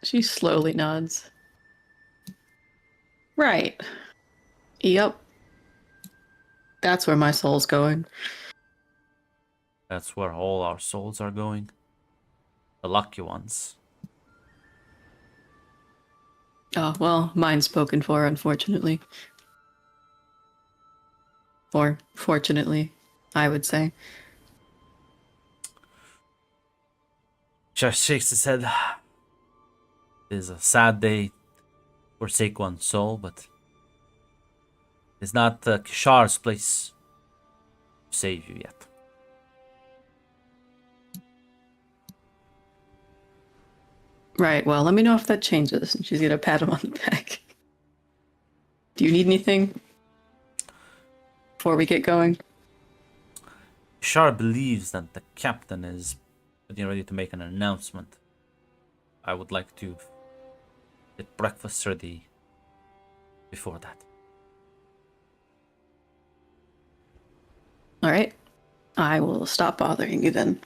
She slowly nods. Right. Yep. That's where my soul's going. That's where all our souls are going. The lucky ones. Oh, well, mine's spoken for, unfortunately. Or fortunately, I would say. Just shakes his head. It is a sad day to forsake one's soul, but it's not Kishar's place to save you yet. Right, well, let me know if that changes. And she's gonna pat him on the back. Do you need anything before we get going? Kishar believes that the captain is getting ready to make an announcement. I would like to get breakfast ready before that. All right. I will stop bothering you then.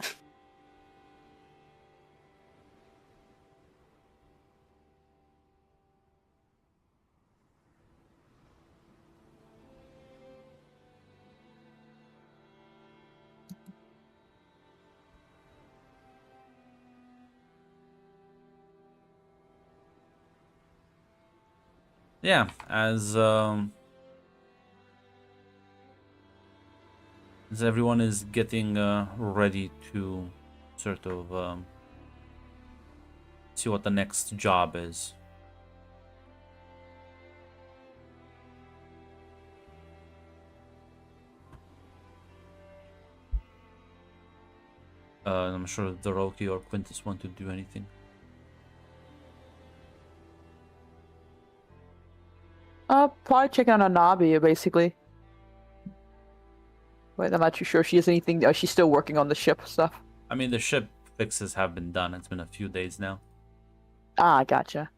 Yeah, as everyone is getting ready to sort of see what the next job is. I'm sure Doroki or Quintus want to do anything. Probably checking on Anabi, basically. Wait, I'm not too sure she has anything. She's still working on the ship stuff. I mean, the ship fixes have been done. It's been a few days now. Ah, gotcha.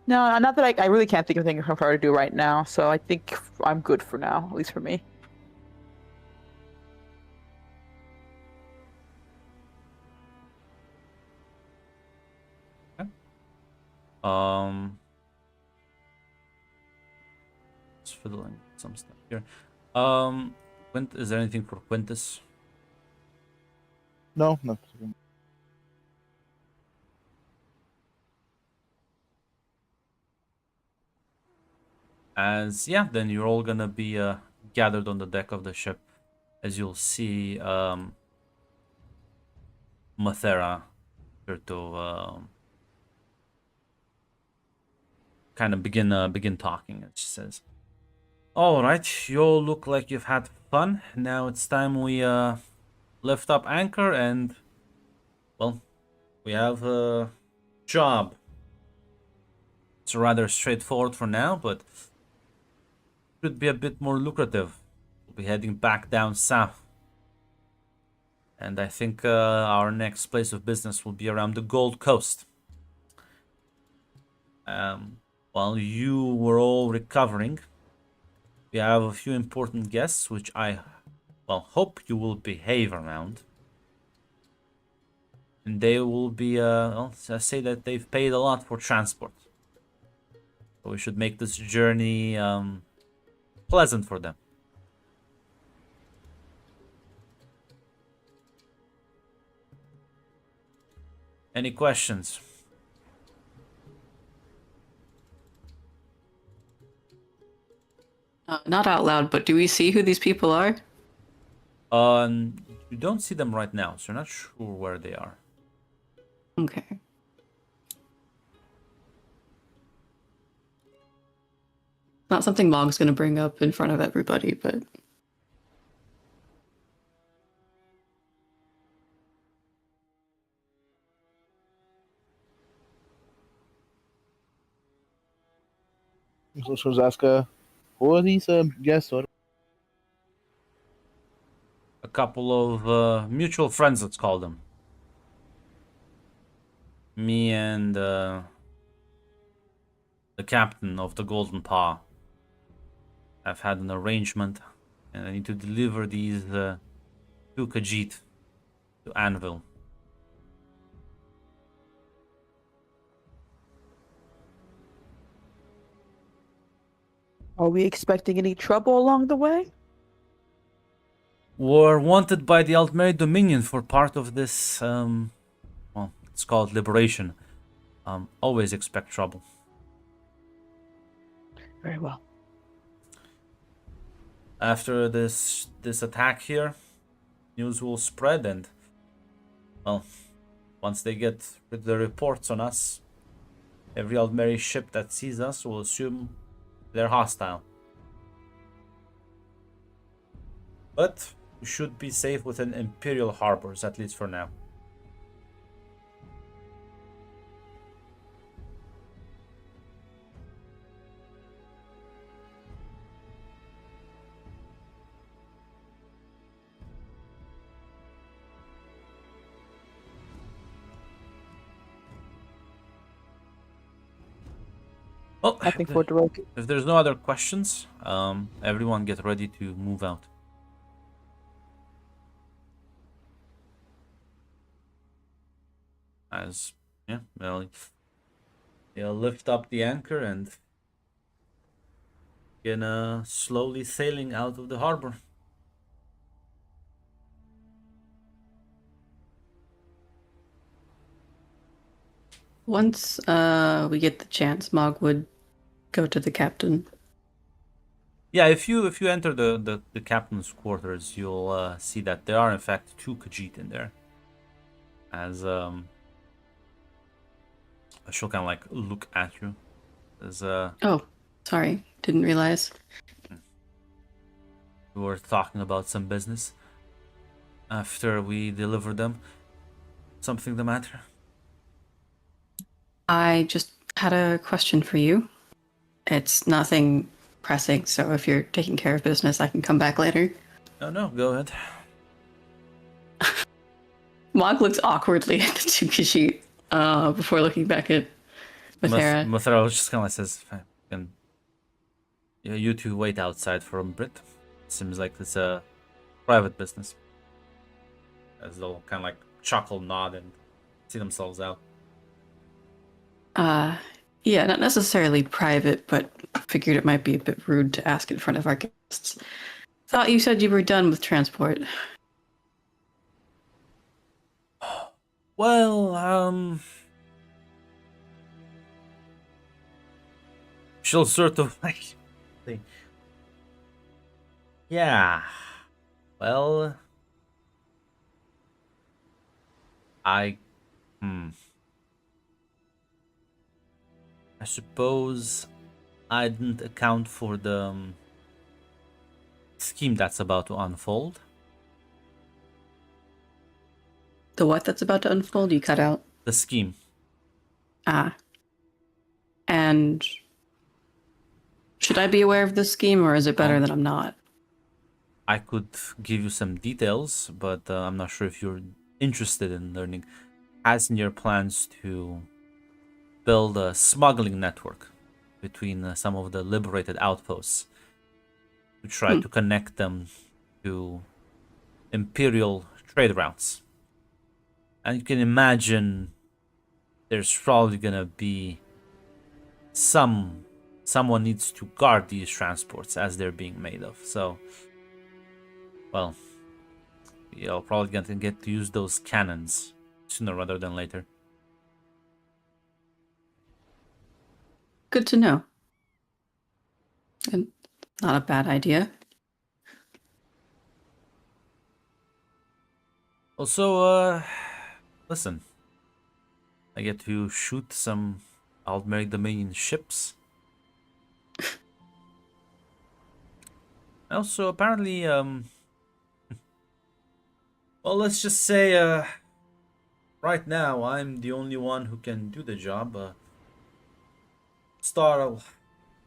No, not that I really can't think of anything for her to do right now, so I think I'm good for now, at least for me. Just fiddling some stuff here. Is there anything for Quintus? No, no. Yeah, then you're all gonna be gathered on the deck of the ship, as you'll see Mathera here to kind of begin talking. And she says, "All right, you all look like you've had fun. Now it's time we lift up anchor and, well, we have a job. It's rather straightforward for now, but should be a bit more lucrative. We'll be heading back down south. And I think our next place of business will be around the Gold Coast. While you were all recovering, we have a few important guests, which I, well, hope you will behave around. And they will be, well, I say that they've paid a lot for transport. So we should make this journey pleasant for them. Any questions? Not out loud, but do we see who these people are? You don't see them right now, so you're not sure where they are. Okay. Not something Mog's gonna bring up in front of everybody, but... So ask, who are these guests? Or A couple of mutual friends, let's call them. Me and the captain of the Golden Paw. I've had an arrangement, and I need to deliver these to Khajiit, to Anvil. Are we expecting any trouble along the way? Were wanted by the Altmeri Dominion for part of this, well, it's called liberation. Always expect trouble. Very well. After this attack here, news will spread, and, well, once they get the reports on us, every Altmeri ship that sees us will assume they're hostile. But we should be safe within Imperial harbors, at least for now. Well, Nothing for Doroki. if there's no other questions, everyone get ready to move out. As, yeah, well, they'll lift up the anchor and begin slowly sailing out of the harbor. Once we get the chance, Mog would go to the captain. Yeah, if you enter the captain's quarters, you'll see that there are in fact 2 Khajiit in there. As she'll kind of like look at you. As Oh, sorry, didn't realize. we were talking about some business after we delivered them. Something the matter? I just had a question for you. It's nothing pressing, so if you're taking care of business, I can come back later. No, go ahead. Mog looks awkwardly at the two Khajiit before looking back at Mathera. Mathera just kind of says, "Fine, you two wait outside for a bit. Seems like it's a private business." As they'll kind of like chuckle, nod, and see themselves out. Yeah, not necessarily private, but figured it might be a bit rude to ask in front of our guests. Thought you said you were done with transport. Well, she'll sort of like think, yeah, well, I suppose I didn't account for the scheme that's about to unfold. The what that's about to unfold, you cut out. The scheme. And should I be aware of this scheme, or is it better that I'm not? I could give you some details, but I'm not sure if you're interested in learning. Has in your plans to build a smuggling network between some of the liberated outposts to try to connect them to Imperial trade routes. And you can imagine there's probably gonna be someone needs to guard these transports as they're being made of. So, well, you're probably gonna get to use those cannons sooner rather than later. Good to know. And not a bad idea. Also, listen, I get to shoot some Altmeric Dominion ships. Also, apparently, well, let's just say, right now, I'm the only one who can do the job. Star, I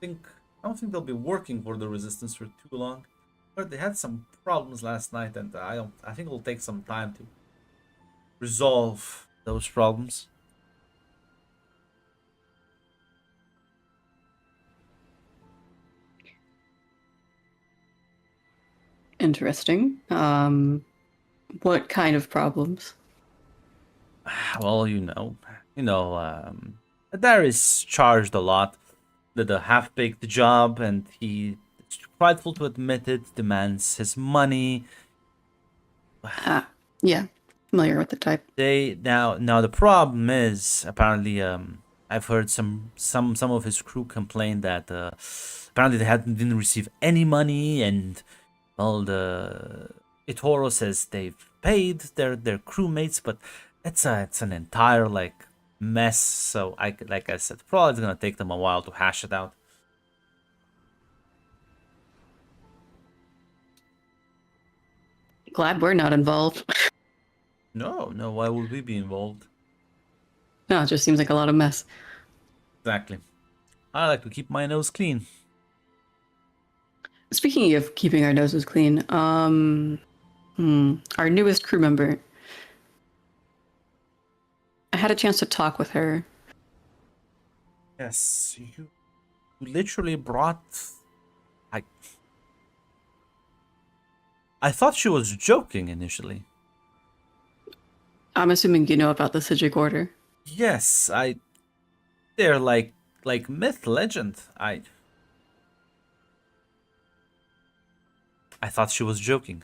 think I don't think they'll be working for the resistance for too long. But they had some problems last night, and I think it'll take some time to resolve those problems. Interesting. What kind of problems? Well, Darius charged a lot, did a half-baked job, and he is prideful to admit it, demands his money. Ah, yeah, familiar with the type. They now the problem is apparently I've heard some of his crew complain that apparently they didn't receive any money, and well, the Itoro says they've paid their crewmates, but it's an entire like mess. So like I said, probably it's gonna take them a while to hash it out. Glad we're not involved. No, why would we be involved? No, it just seems like a lot of mess. Exactly. I like to keep my nose clean. Speaking of keeping our noses clean, our newest crew member. I had a chance to talk with her. Yes, you literally brought. I thought she was joking initially. I'm assuming you know about the Sijic Order. Yes, they're like myth legend. I thought she was joking.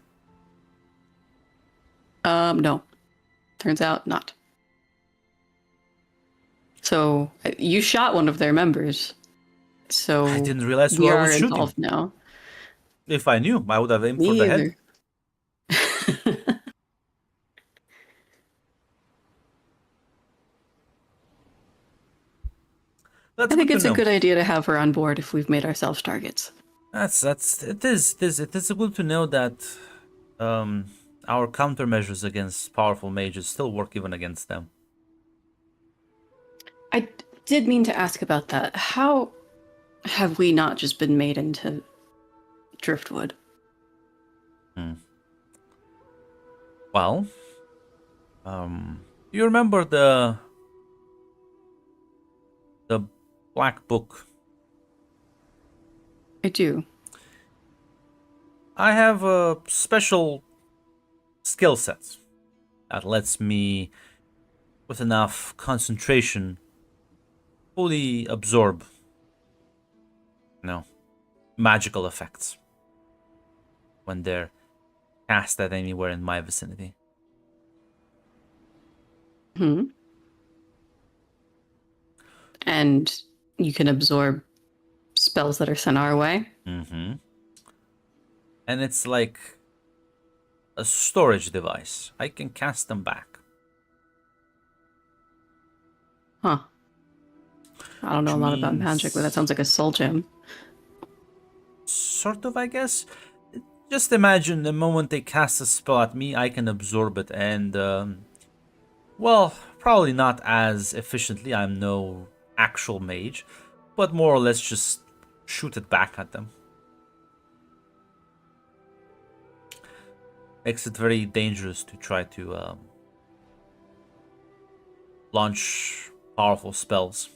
No. Turns out not. So, you shot one of their members. So, I didn't realize who we I are was shooting. involved now. If I knew, I would have aimed Me for the head. either. That's I think good it's to a know. good idea to have her on board if we've made ourselves targets. It is good to know that our countermeasures against powerful mages still work even against them. I did mean to ask about that. How have we not just been made into driftwood? Well, you remember the Black Book? I do. I have a special skill set that lets me, with enough concentration, fully absorb, magical effects when they're cast at anywhere in my vicinity. And you can absorb spells that are sent our way. And it's like a storage device. I can cast them back. Huh. I don't know a Which lot about magic, but that means- sounds like a soul gem. Sort of, I guess. Just imagine the moment they cast a spell at me, I can absorb it, and well, probably not as efficiently. I'm no actual mage, but more or less just shoot it back at them. Makes it very dangerous to try to launch powerful spells.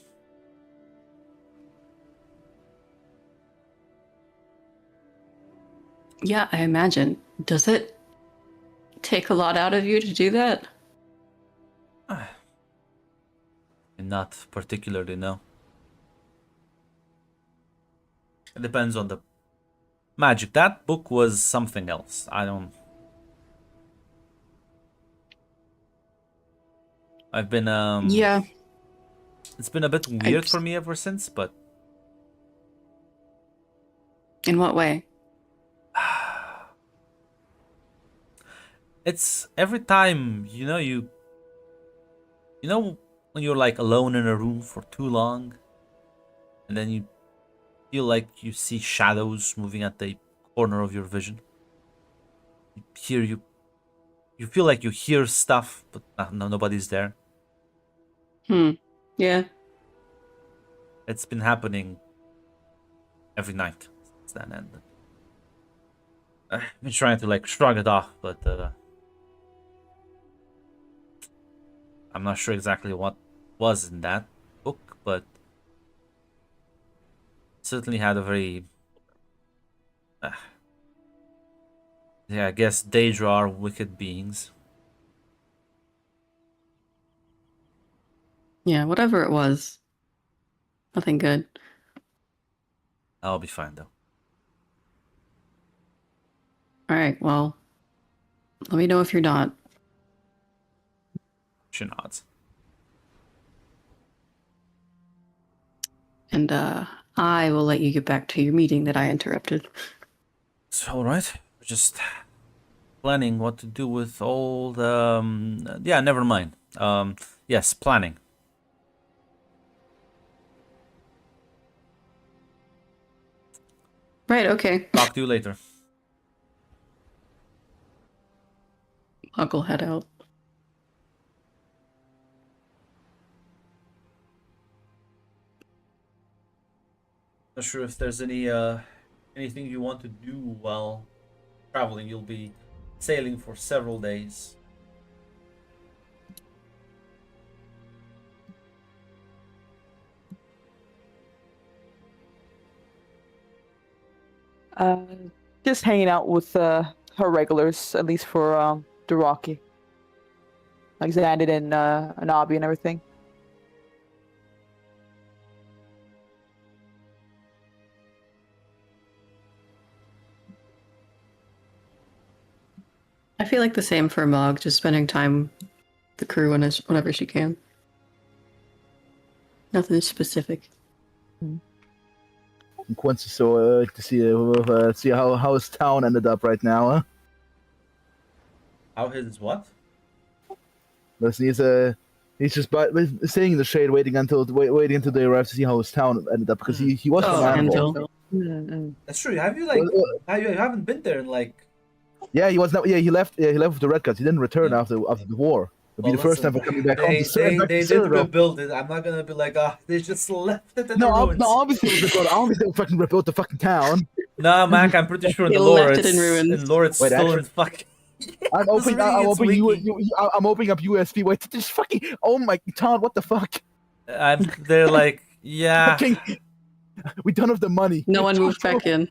Yeah, I imagine. Does it take a lot out of you to do that? Not particularly, no. It depends on the magic. That book was something else. I've been Yeah. It's been a bit weird for me ever since, but In what way? it's every time, when you're like alone in a room for too long, and then you feel like you see shadows moving at the corner of your vision. You feel like you hear stuff, but nobody's there. Yeah. It's been happening every night since then, and I've been trying to like shrug it off, but I'm not sure exactly what was in that book, but certainly had a very yeah, I guess Daedra are wicked beings. Yeah, whatever it was. Nothing good. I'll be fine though. Alright, well, let me know if you're not. She nods. And I will let you get back to your meeting that I interrupted. It's all right. We're just planning what to do with all the. Yeah, never mind. Yes, planning. Right, okay. Talk to you later. I'll head out. Not sure if there's anything you want to do while traveling. You'll be sailing for several days. Just hanging out with her regulars, at least for Dothraki. Like Xandid and Anabi and everything. I feel like the same for Mog, just spending time with the crew whenever she can. Nothing specific. And Quincy, so to see how his town ended up right now, huh? How his what? Listen, he's just staying in the shade, waiting until they arrive to see how his town ended up because he was Oh, from Anvil. Anvil. That's true. Have you like? You haven't been there in like. Yeah, he was not. Yeah, he left. Yeah, he left with the Red Guards. He didn't return after the war. It'll be the first time for coming back home. They did rebuild it. I'm not gonna be like, they just left it in the No, ruins. no, obviously it was rebuilt. Obviously they fucking rebuilt the fucking town. Nah, Mac, I'm pretty sure in They the lore left it it's in ruins. in lore it's Wait, still in actually- fucking. I'm opening. reading I'm its opening. wiki. I'm opening up USB. Wait, this fucking. Oh my Town, what the fuck? They're like, yeah. Fucking. We don't have the money. No one moved back in.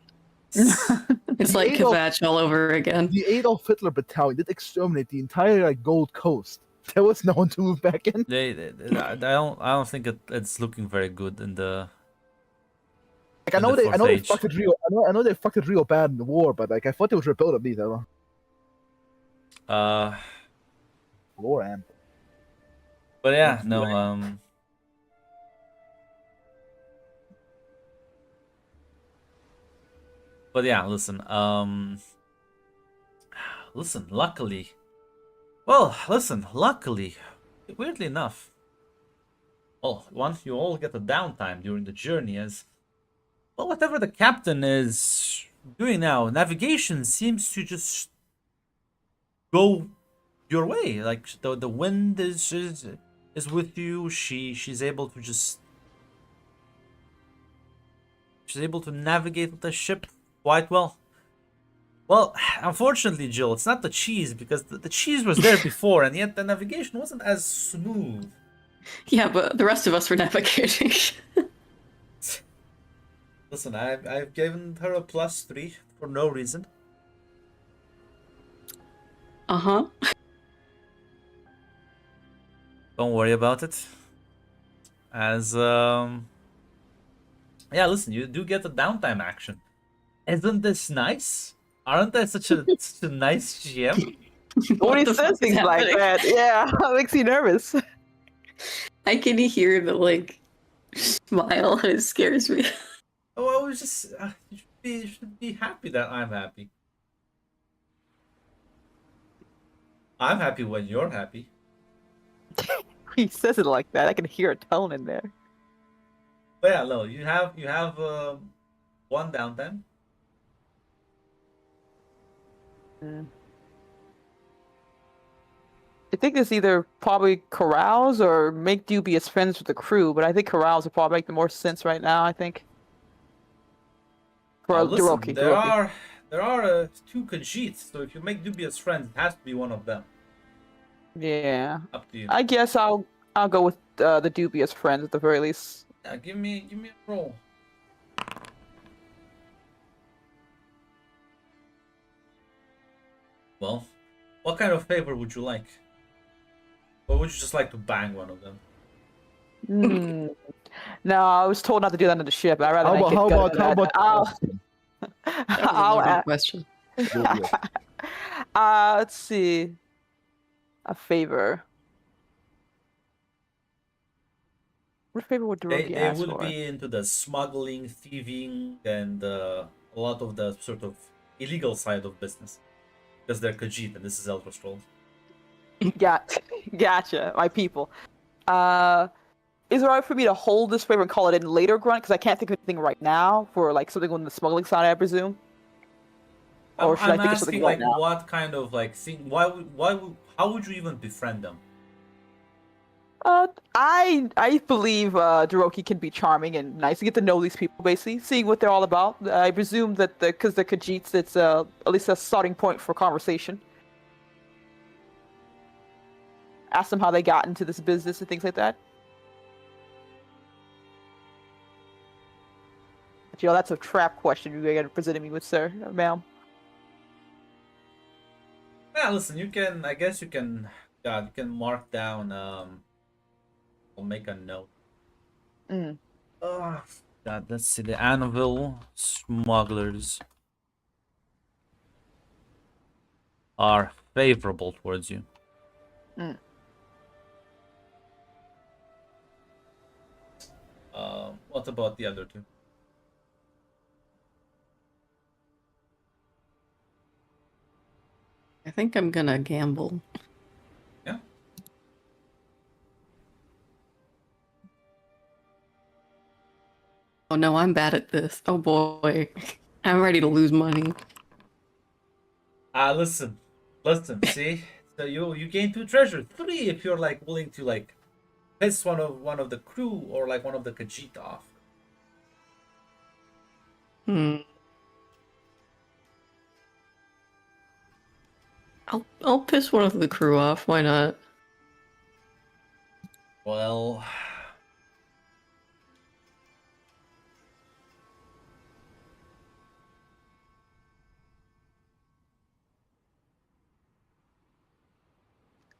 It's like Adolf- Kvatch all over again. The Adolf Hitler battalion did exterminate the entire Gold Coast. There was no one to move back in. I don't think it's looking very good in the. Like I In know the they fourth age. fucked it real. I know they fucked it real bad in the war, but like I thought they would rebuild at least. I don't know. War and But yeah, no. But yeah, listen. Listen. Luckily, weirdly enough, well, once you all get the downtime during the journey, as well, whatever the captain is doing now, navigation seems to just go your way. Like the wind is with you. She's able to just. She's able to navigate with the ship quite well. Well, unfortunately, Jill, it's not the cheese because the cheese was there before, and yet the navigation wasn't as smooth. Yeah, but the rest of us were navigating. Listen, I've given her a +3 for no reason. Uh-huh. Don't worry about it. As yeah, listen, you do get the downtime action. Isn't this nice? Aren't I such a nice GM? When he the says fuck's things like happening? that, yeah, it makes you nervous. I can hear the like smile. It scares me. Oh, I was just you should be happy that I'm happy. I'm happy when you're happy. He says it like that. I can hear a tone in there. But yeah, no, you have one downtime. I think it's either probably carouse or make dubious friends with the crew, but I think carouse would probably make the more sense right now, I think. For listen, Hiroki. there are two Khajiits, so if you make dubious friends, it has to be one of them. Yeah. Up to you. I guess I'll go with the dubious friends at the very least. Yeah, give me a roll. Well, what kind of favor would you like? Or would you just like to bang one of them? Hmm. No, I was told not to do that on the ship. I'd rather How not about get how gutted about how for about? that. That was a I'll loaded ask. question. Let's see. A favor. What favor would Hiroki They ask would for? be into the smuggling, thieving, and a lot of the sort of illegal side of business. Because they're Khajiit and this is Elder Scrolls. Gotcha, my people. Is it alright for me to hold this favor and call it in later, Grunt? Because I can't think of anything right now for like something on the smuggling side, I presume. Or should I I'm think of something asking right like now? what kind of like thing? How would you even befriend them? I believe Hiroki can be charming and nice to get to know these people, basically, seeing what they're all about. I presume that because they're Khajiits, it's at least a starting point for conversation. Ask them how they got into this business and things like that. But, that's a trap question you're presenting me with, sir, ma'am. Yeah, listen, you can. I guess you can. God, you can mark down. I'll make a note. Mm. God, let's see. The Anvil smugglers are favorable towards you. Mm. What about the other two? I think I'm gonna gamble. Yeah. Oh no, I'm bad at this. Oh boy. I'm ready to lose money. Listen. See, so you gain 2 treasure, 3 if you're like willing to like piss one of the crew or like one of the Khajiit off. I'll piss one of the crew off. Why not? Well,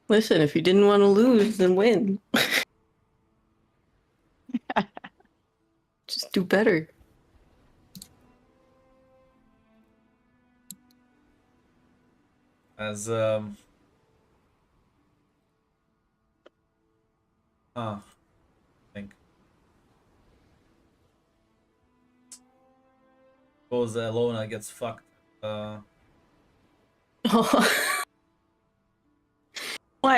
Listen, if you didn't want to lose, then win. Just do better. as I think. Suppose Alona gets fucked. Why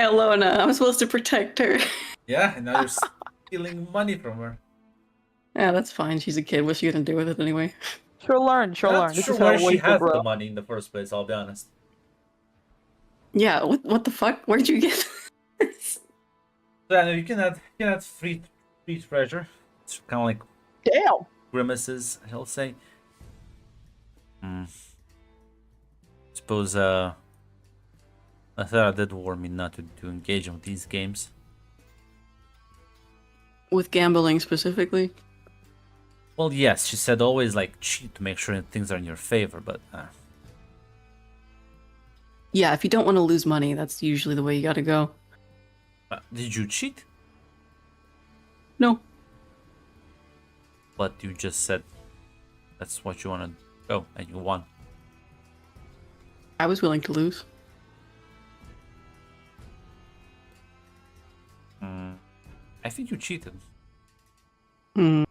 Alona? I'm supposed to protect her. Yeah, and now you're stealing money from her. Yeah, that's fine. She's a kid. What's she gonna do with it anyway? She'll learn. She'll I'm learn. not This sure is where her she way to has grow. the money in the first place. I'll be honest. Yeah, what the fuck? Where'd you get this? So yeah, you can add free treasure. It's kind of like Damn. grimaces, he'll say. Suppose Athera did warn me not to engage in these games. With gambling specifically? Well, yes, she said always like cheat to make sure things are in your favor, but Yeah, if you don't want to lose money, that's usually the way you gotta go. did you cheat? No. But you just said that's what you want to go, and you won. I was willing to lose. I think you cheated. Can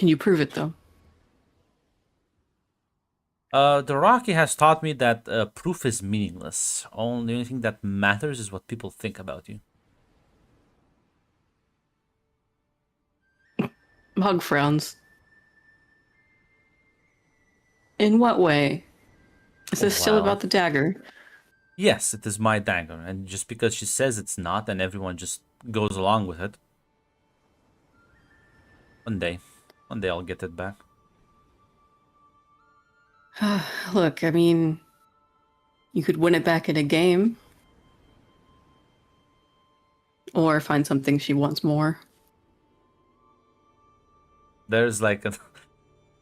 you prove it though? The Rocky has taught me that proof is meaningless. The only thing that matters is what people think about you. Hug frowns. In what way? Is this still Well. about the dagger? Yes, it is my dagger, and just because she says it's not, and everyone just goes along with it. One day I'll get it back. Look, I mean, you could win it back in a game. Or find something she wants more. There's like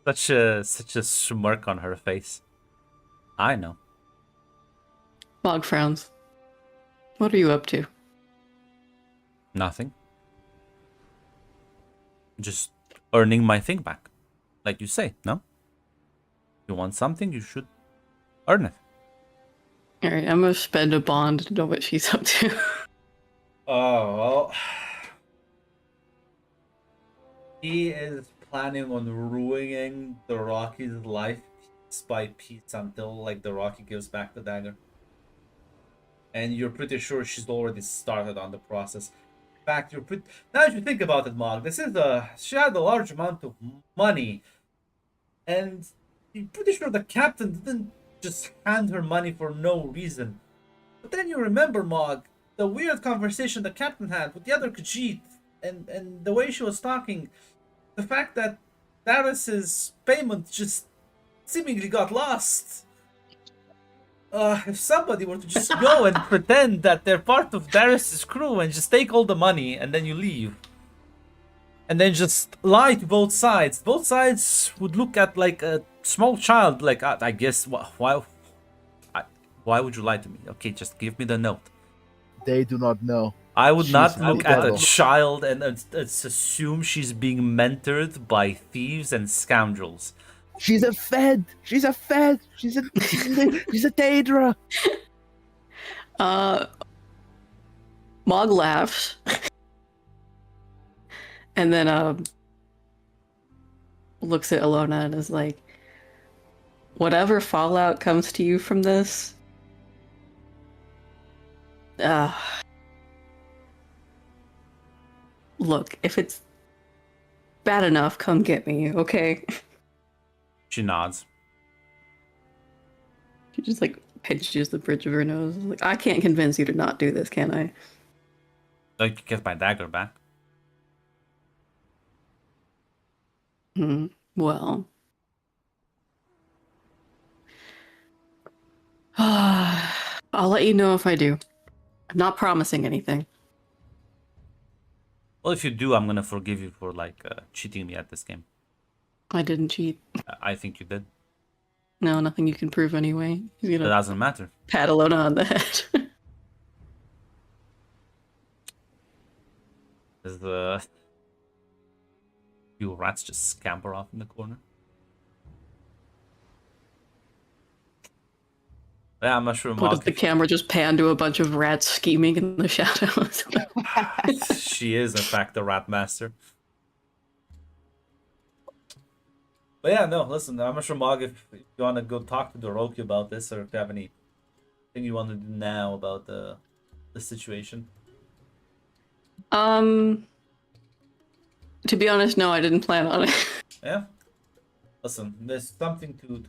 such a smirk on her face. I know. Bog frowns. What are you up to? Nothing. Just earning my thing back. Like you say, no? You want something, you should earn it. Alright, I'm gonna spend a bond to know what she's up to. Oh, well. He is planning on ruining the Rocky's life piece by piece until, like, the Rocky gives back the dagger. And you're pretty sure she's already started on the process. In fact, now that you think about it, Mog, she had a large amount of money. And you're pretty sure the captain didn't just hand her money for no reason. But then you remember, Mog, the weird conversation the captain had with the other Khajiit, and the way she was talking, the fact that Darius's payment just seemingly got lost. If somebody were to just go and pretend that they're part of Darius's crew and just take all the money and then you leave, and then just lie to both sides would look at like a small child, like, I guess, why would you lie to me? Okay, just give me the note. They do not know. I would She's not look at a incredible. child and assume she's being mentored by thieves and scoundrels. She's a Fed. She's a Fed. She's a Daedra. Mog laughs. And then looks at Alona and is like, whatever fallout comes to you from this, look, if it's bad enough, come get me, okay? She nods. She just like pinches the bridge of her nose. Like, I can't convince you to not do this, can I? Like, get my dagger back. Well. I'll let you know if I do. I'm not promising anything. Well, if you do, I'm gonna forgive you for, like, cheating me at this game. I didn't cheat. I think you did. No, nothing you can prove anyway. He's It gonna doesn't matter. pat Alona on the head. As the few rats just scamper off in the corner. Yeah, I'm not sure. What does Mog, the camera just pan to a bunch of rats scheming in the shadows? she is, in fact, the rat master. But yeah, no, listen, I'm not sure, Mog, if you want to go talk to Doroki about this, or if you have anything you want to do now about the situation. To be honest, no, I didn't plan on it. Yeah? Listen, there's something to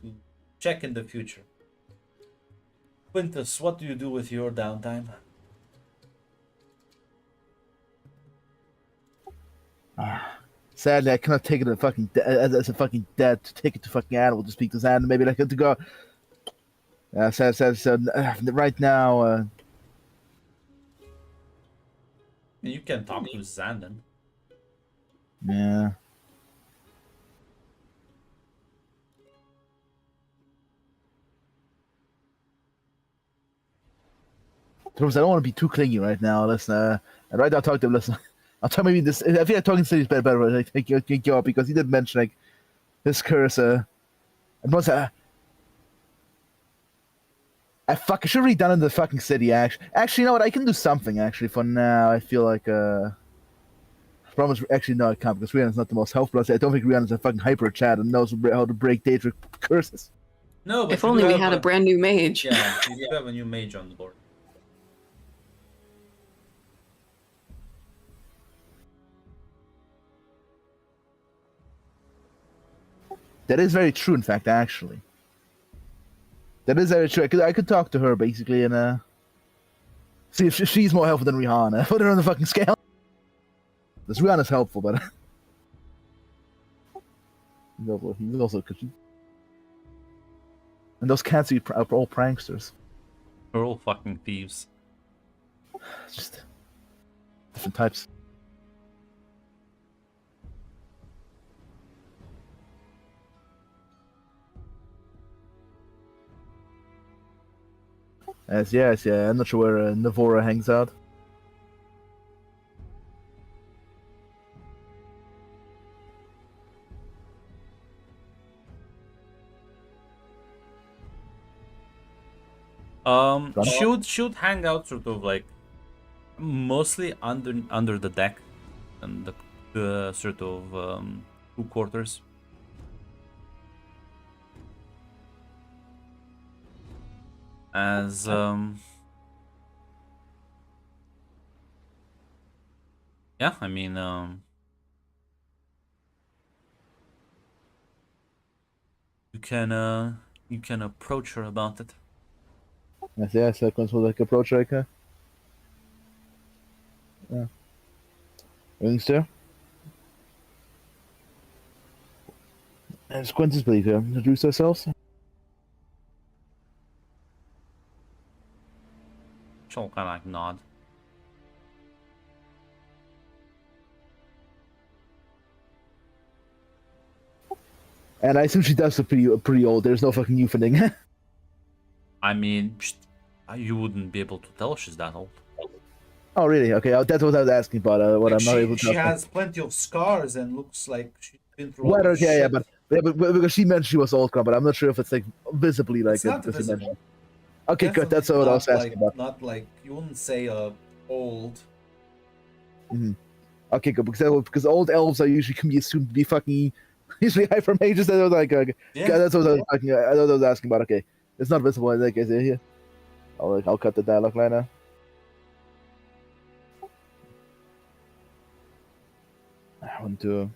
check in the future. Quintus, what do you do with your downtime? Sadly, I cannot take it as a fucking debt to take it to fucking animal to speak to Xander. Maybe like to go. So right now. And you can talk to Xandon. Yeah. Terms, I don't want to be too clingy right now. Listen, and right now, talk to him. Listen, I'll tell maybe this. I feel like talking to him is better. I think you up because he did mention like this curse. And once I fuck, I should have really done in the fucking city. Actually, you know what? I can do something. Actually, for now, I feel like Promise. Actually, no, I can't because Rihanna's not the most helpful. I don't think Rihanna's a fucking hyper chat and knows how to break Daedric curses. No, but If only we had a brand new mage. Yeah, you do have a new mage on the board. That is very true. In fact, actually, that is very true. I could talk to her basically and see if she's more helpful than Rihanna. Put her on the fucking scale. This Rihanna's helpful, but he's also because And those cats are all pranksters. We're all fucking thieves. It's just different types. Yes, yeah. I'm not sure where Navora hangs out. Got it. Should hang out sort of like mostly under the deck and the sort of crew quarters. As yeah, I mean you can approach her about it. Yes, that comes with like approach right here. Yeah. Rings there. And Squintus, believe you introduce ourselves. She'll kind of like nod. And I assume she does look pretty old. There's no fucking euphemism. I mean, you wouldn't be able to tell she's that old. Oh, really? Okay, that's what I was asking about. What Like I'm not able to. she has plenty of scars and looks like she's been through a lot Well, of yeah, shit. but because she mentioned she was old, but I'm not sure if it's like visibly like It's not because she visible. mentioned. Okay, good. That's what I was asking about. Not like you wouldn't say old. Okay, good because old elves are usually can be assumed to be fucking usually hyper mages. That was like Yeah. that's what I was talking. I know what I was asking about. Okay, it's not visible. I think is it here? I'll cut the dialogue line now. I want to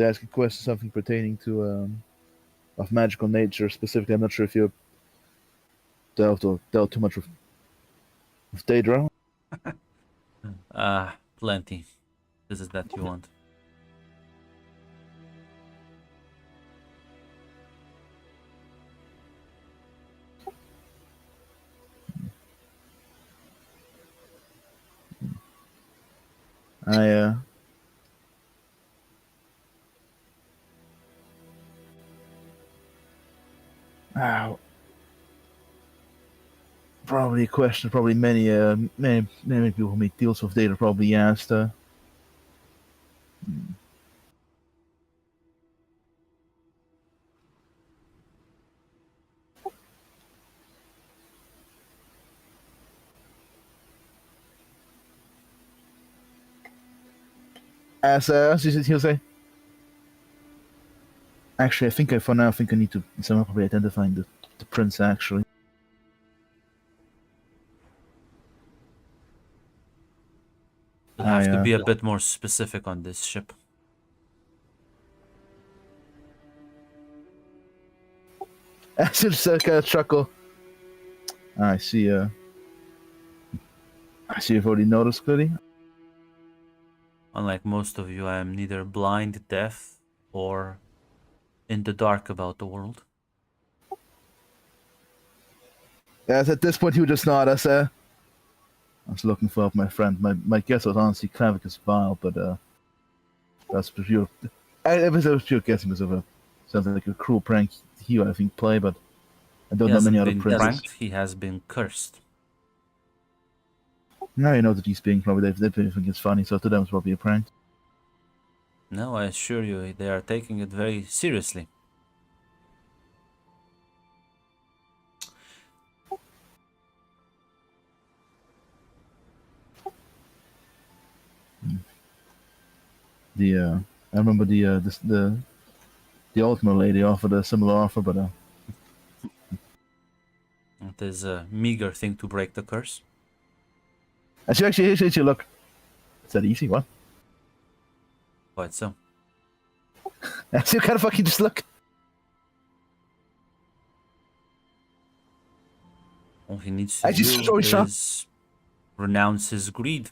ask a question, something pertaining to of magical nature specifically. I'm not sure if you dealt too much with Daedra. Plenty. This is that you want. Probably a question. Probably many people who make deals with Daedra probably asked. As he'll say. Actually, I think for now, I need to somehow probably identifying the prince. Actually, You'll have to be a bit more specific on this ship. As it's like a chuckle. I see. I see. You've already noticed, clearly. Unlike most of you, I am neither blind, deaf, or in the dark about the world. Yes, at this point, he would just nod. I was looking for my friend. My guess was honestly Clavicus Vile, but that's pure. It was pure guessing because of a sounds like a cruel prank he would I think play, but I don't He know many hasn't other been princes. pranked, he has been cursed. Now you know that he's being probably they think it's funny, so to them it's probably a prank. No, I assure you, they are taking it very seriously. I remember the Ultima lady offered a similar offer, but It is a meager thing to break the curse. and she actually look. Is that easy? What? Quite so. And she kind of fucking just look. All he needs to I just do so shocked. is renounce his greed.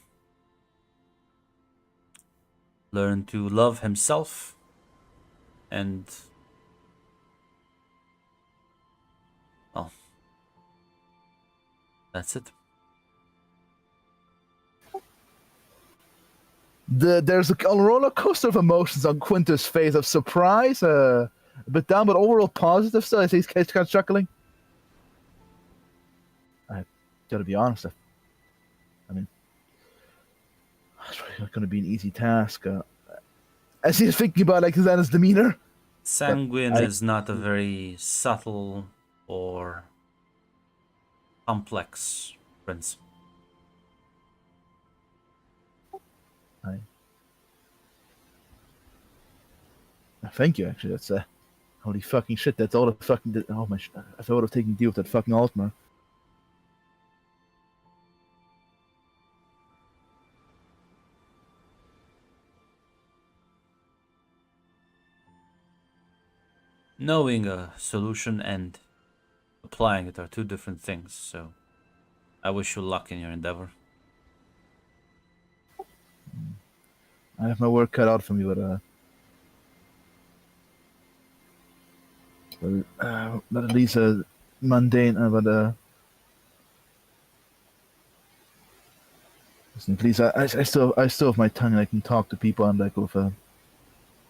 Learn to love himself and That's it. There's a roller coaster of emotions on Quintus' face of surprise, a bit down, but overall positive. So I see he's kind of chuckling. I gotta be honest. I mean, it's really not gonna be an easy task. As he's thinking about like Xana's demeanor. Sanguine is not a very subtle or complex prince. Thank you. Actually, that's holy fucking shit. That's all the fucking. Oh my! If I would have taken deal with that fucking Altmar. Knowing a solution and applying it are two different things, so I wish you luck in your endeavor. I have my work cut out for me, but at least mundane. Listen, please. I still have my tongue, and I can talk to people and like with a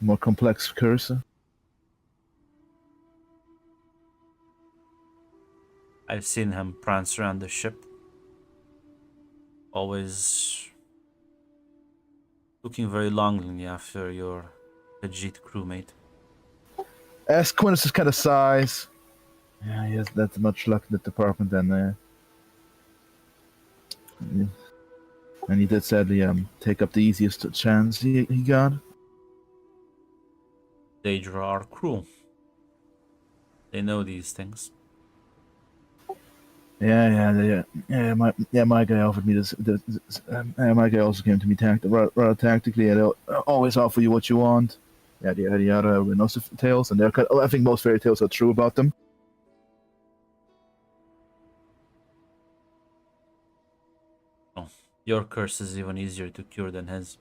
more complex cursor. I've seen him prance around the ship, always looking very longingly after your Khajiit crewmate. As Quintus kind of sighs. Yeah, he has that much luck in the department, and he did sadly take up the easiest chance he got. Daedra are cruel. They know these things. Yeah. My guy offered me this. My guy also came to me rather tactically. They'll always offer you what you want. Yada yada yada. We know tales, and I think most fairy tales are true about them. Oh, your curse is even easier to cure than his.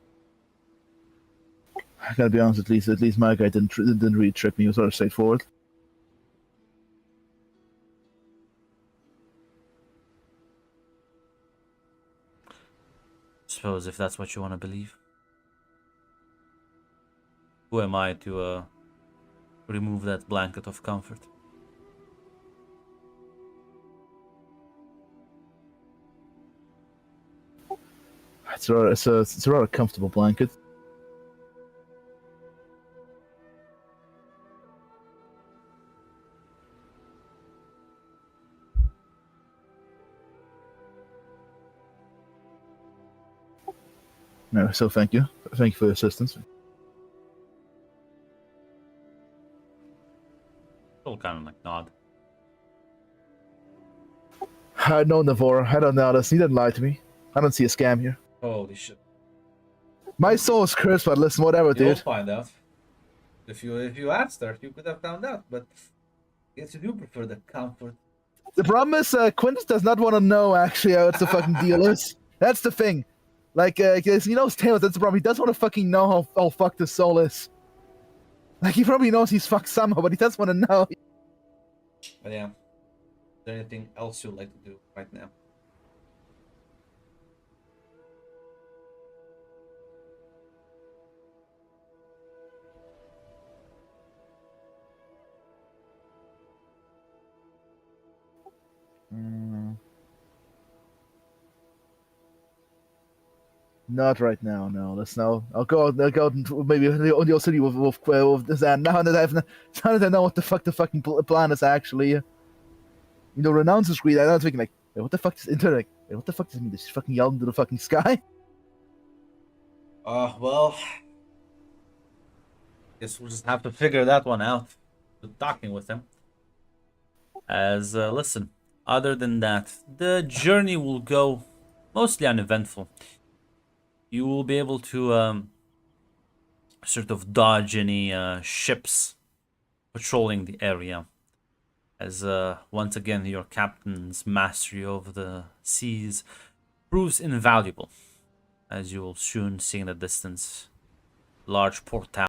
I gotta be honest. At least my guy didn't really trick me. He was sort of straightforward. Suppose if that's what you want to believe. Who am I to remove that blanket of comfort? It's a rather comfortable blanket. No, so thank you for your assistance. Still kind of like nod. I know Navora. I don't know this. He didn't lie to me. I don't see a scam here. Holy shit! My soul is cursed, but listen, whatever, You'll dude. find out. If you asked her, you could have found out. But I guess you do prefer the comfort. The problem is, Quintus does not want to know actually how it's the fucking deal is. That's the thing. Like, he knows Tails, that's the problem. He doesn't want to fucking know how fucked his soul is. Like, he probably knows he's fucked somehow, but he doesn't want to know. But yeah, is there anything else you'd like to do right now? Not right now, no. Let's now. I'll go out and maybe on the city with Zan. Now that I know what the fuck the fucking plan is actually. You know, renounce is greed. I'm thinking like, wait, what the fuck is interact? Wait, what the fuck does it mean? This fucking yelling to the fucking sky? Well, guess we'll just have to figure that one out. With talking with him. Listen, other than that, the journey will go mostly uneventful. You will be able to sort of dodge any ships patrolling the area. As once again, your captain's mastery over the seas proves invaluable. As you will soon see in the distance, large port tower.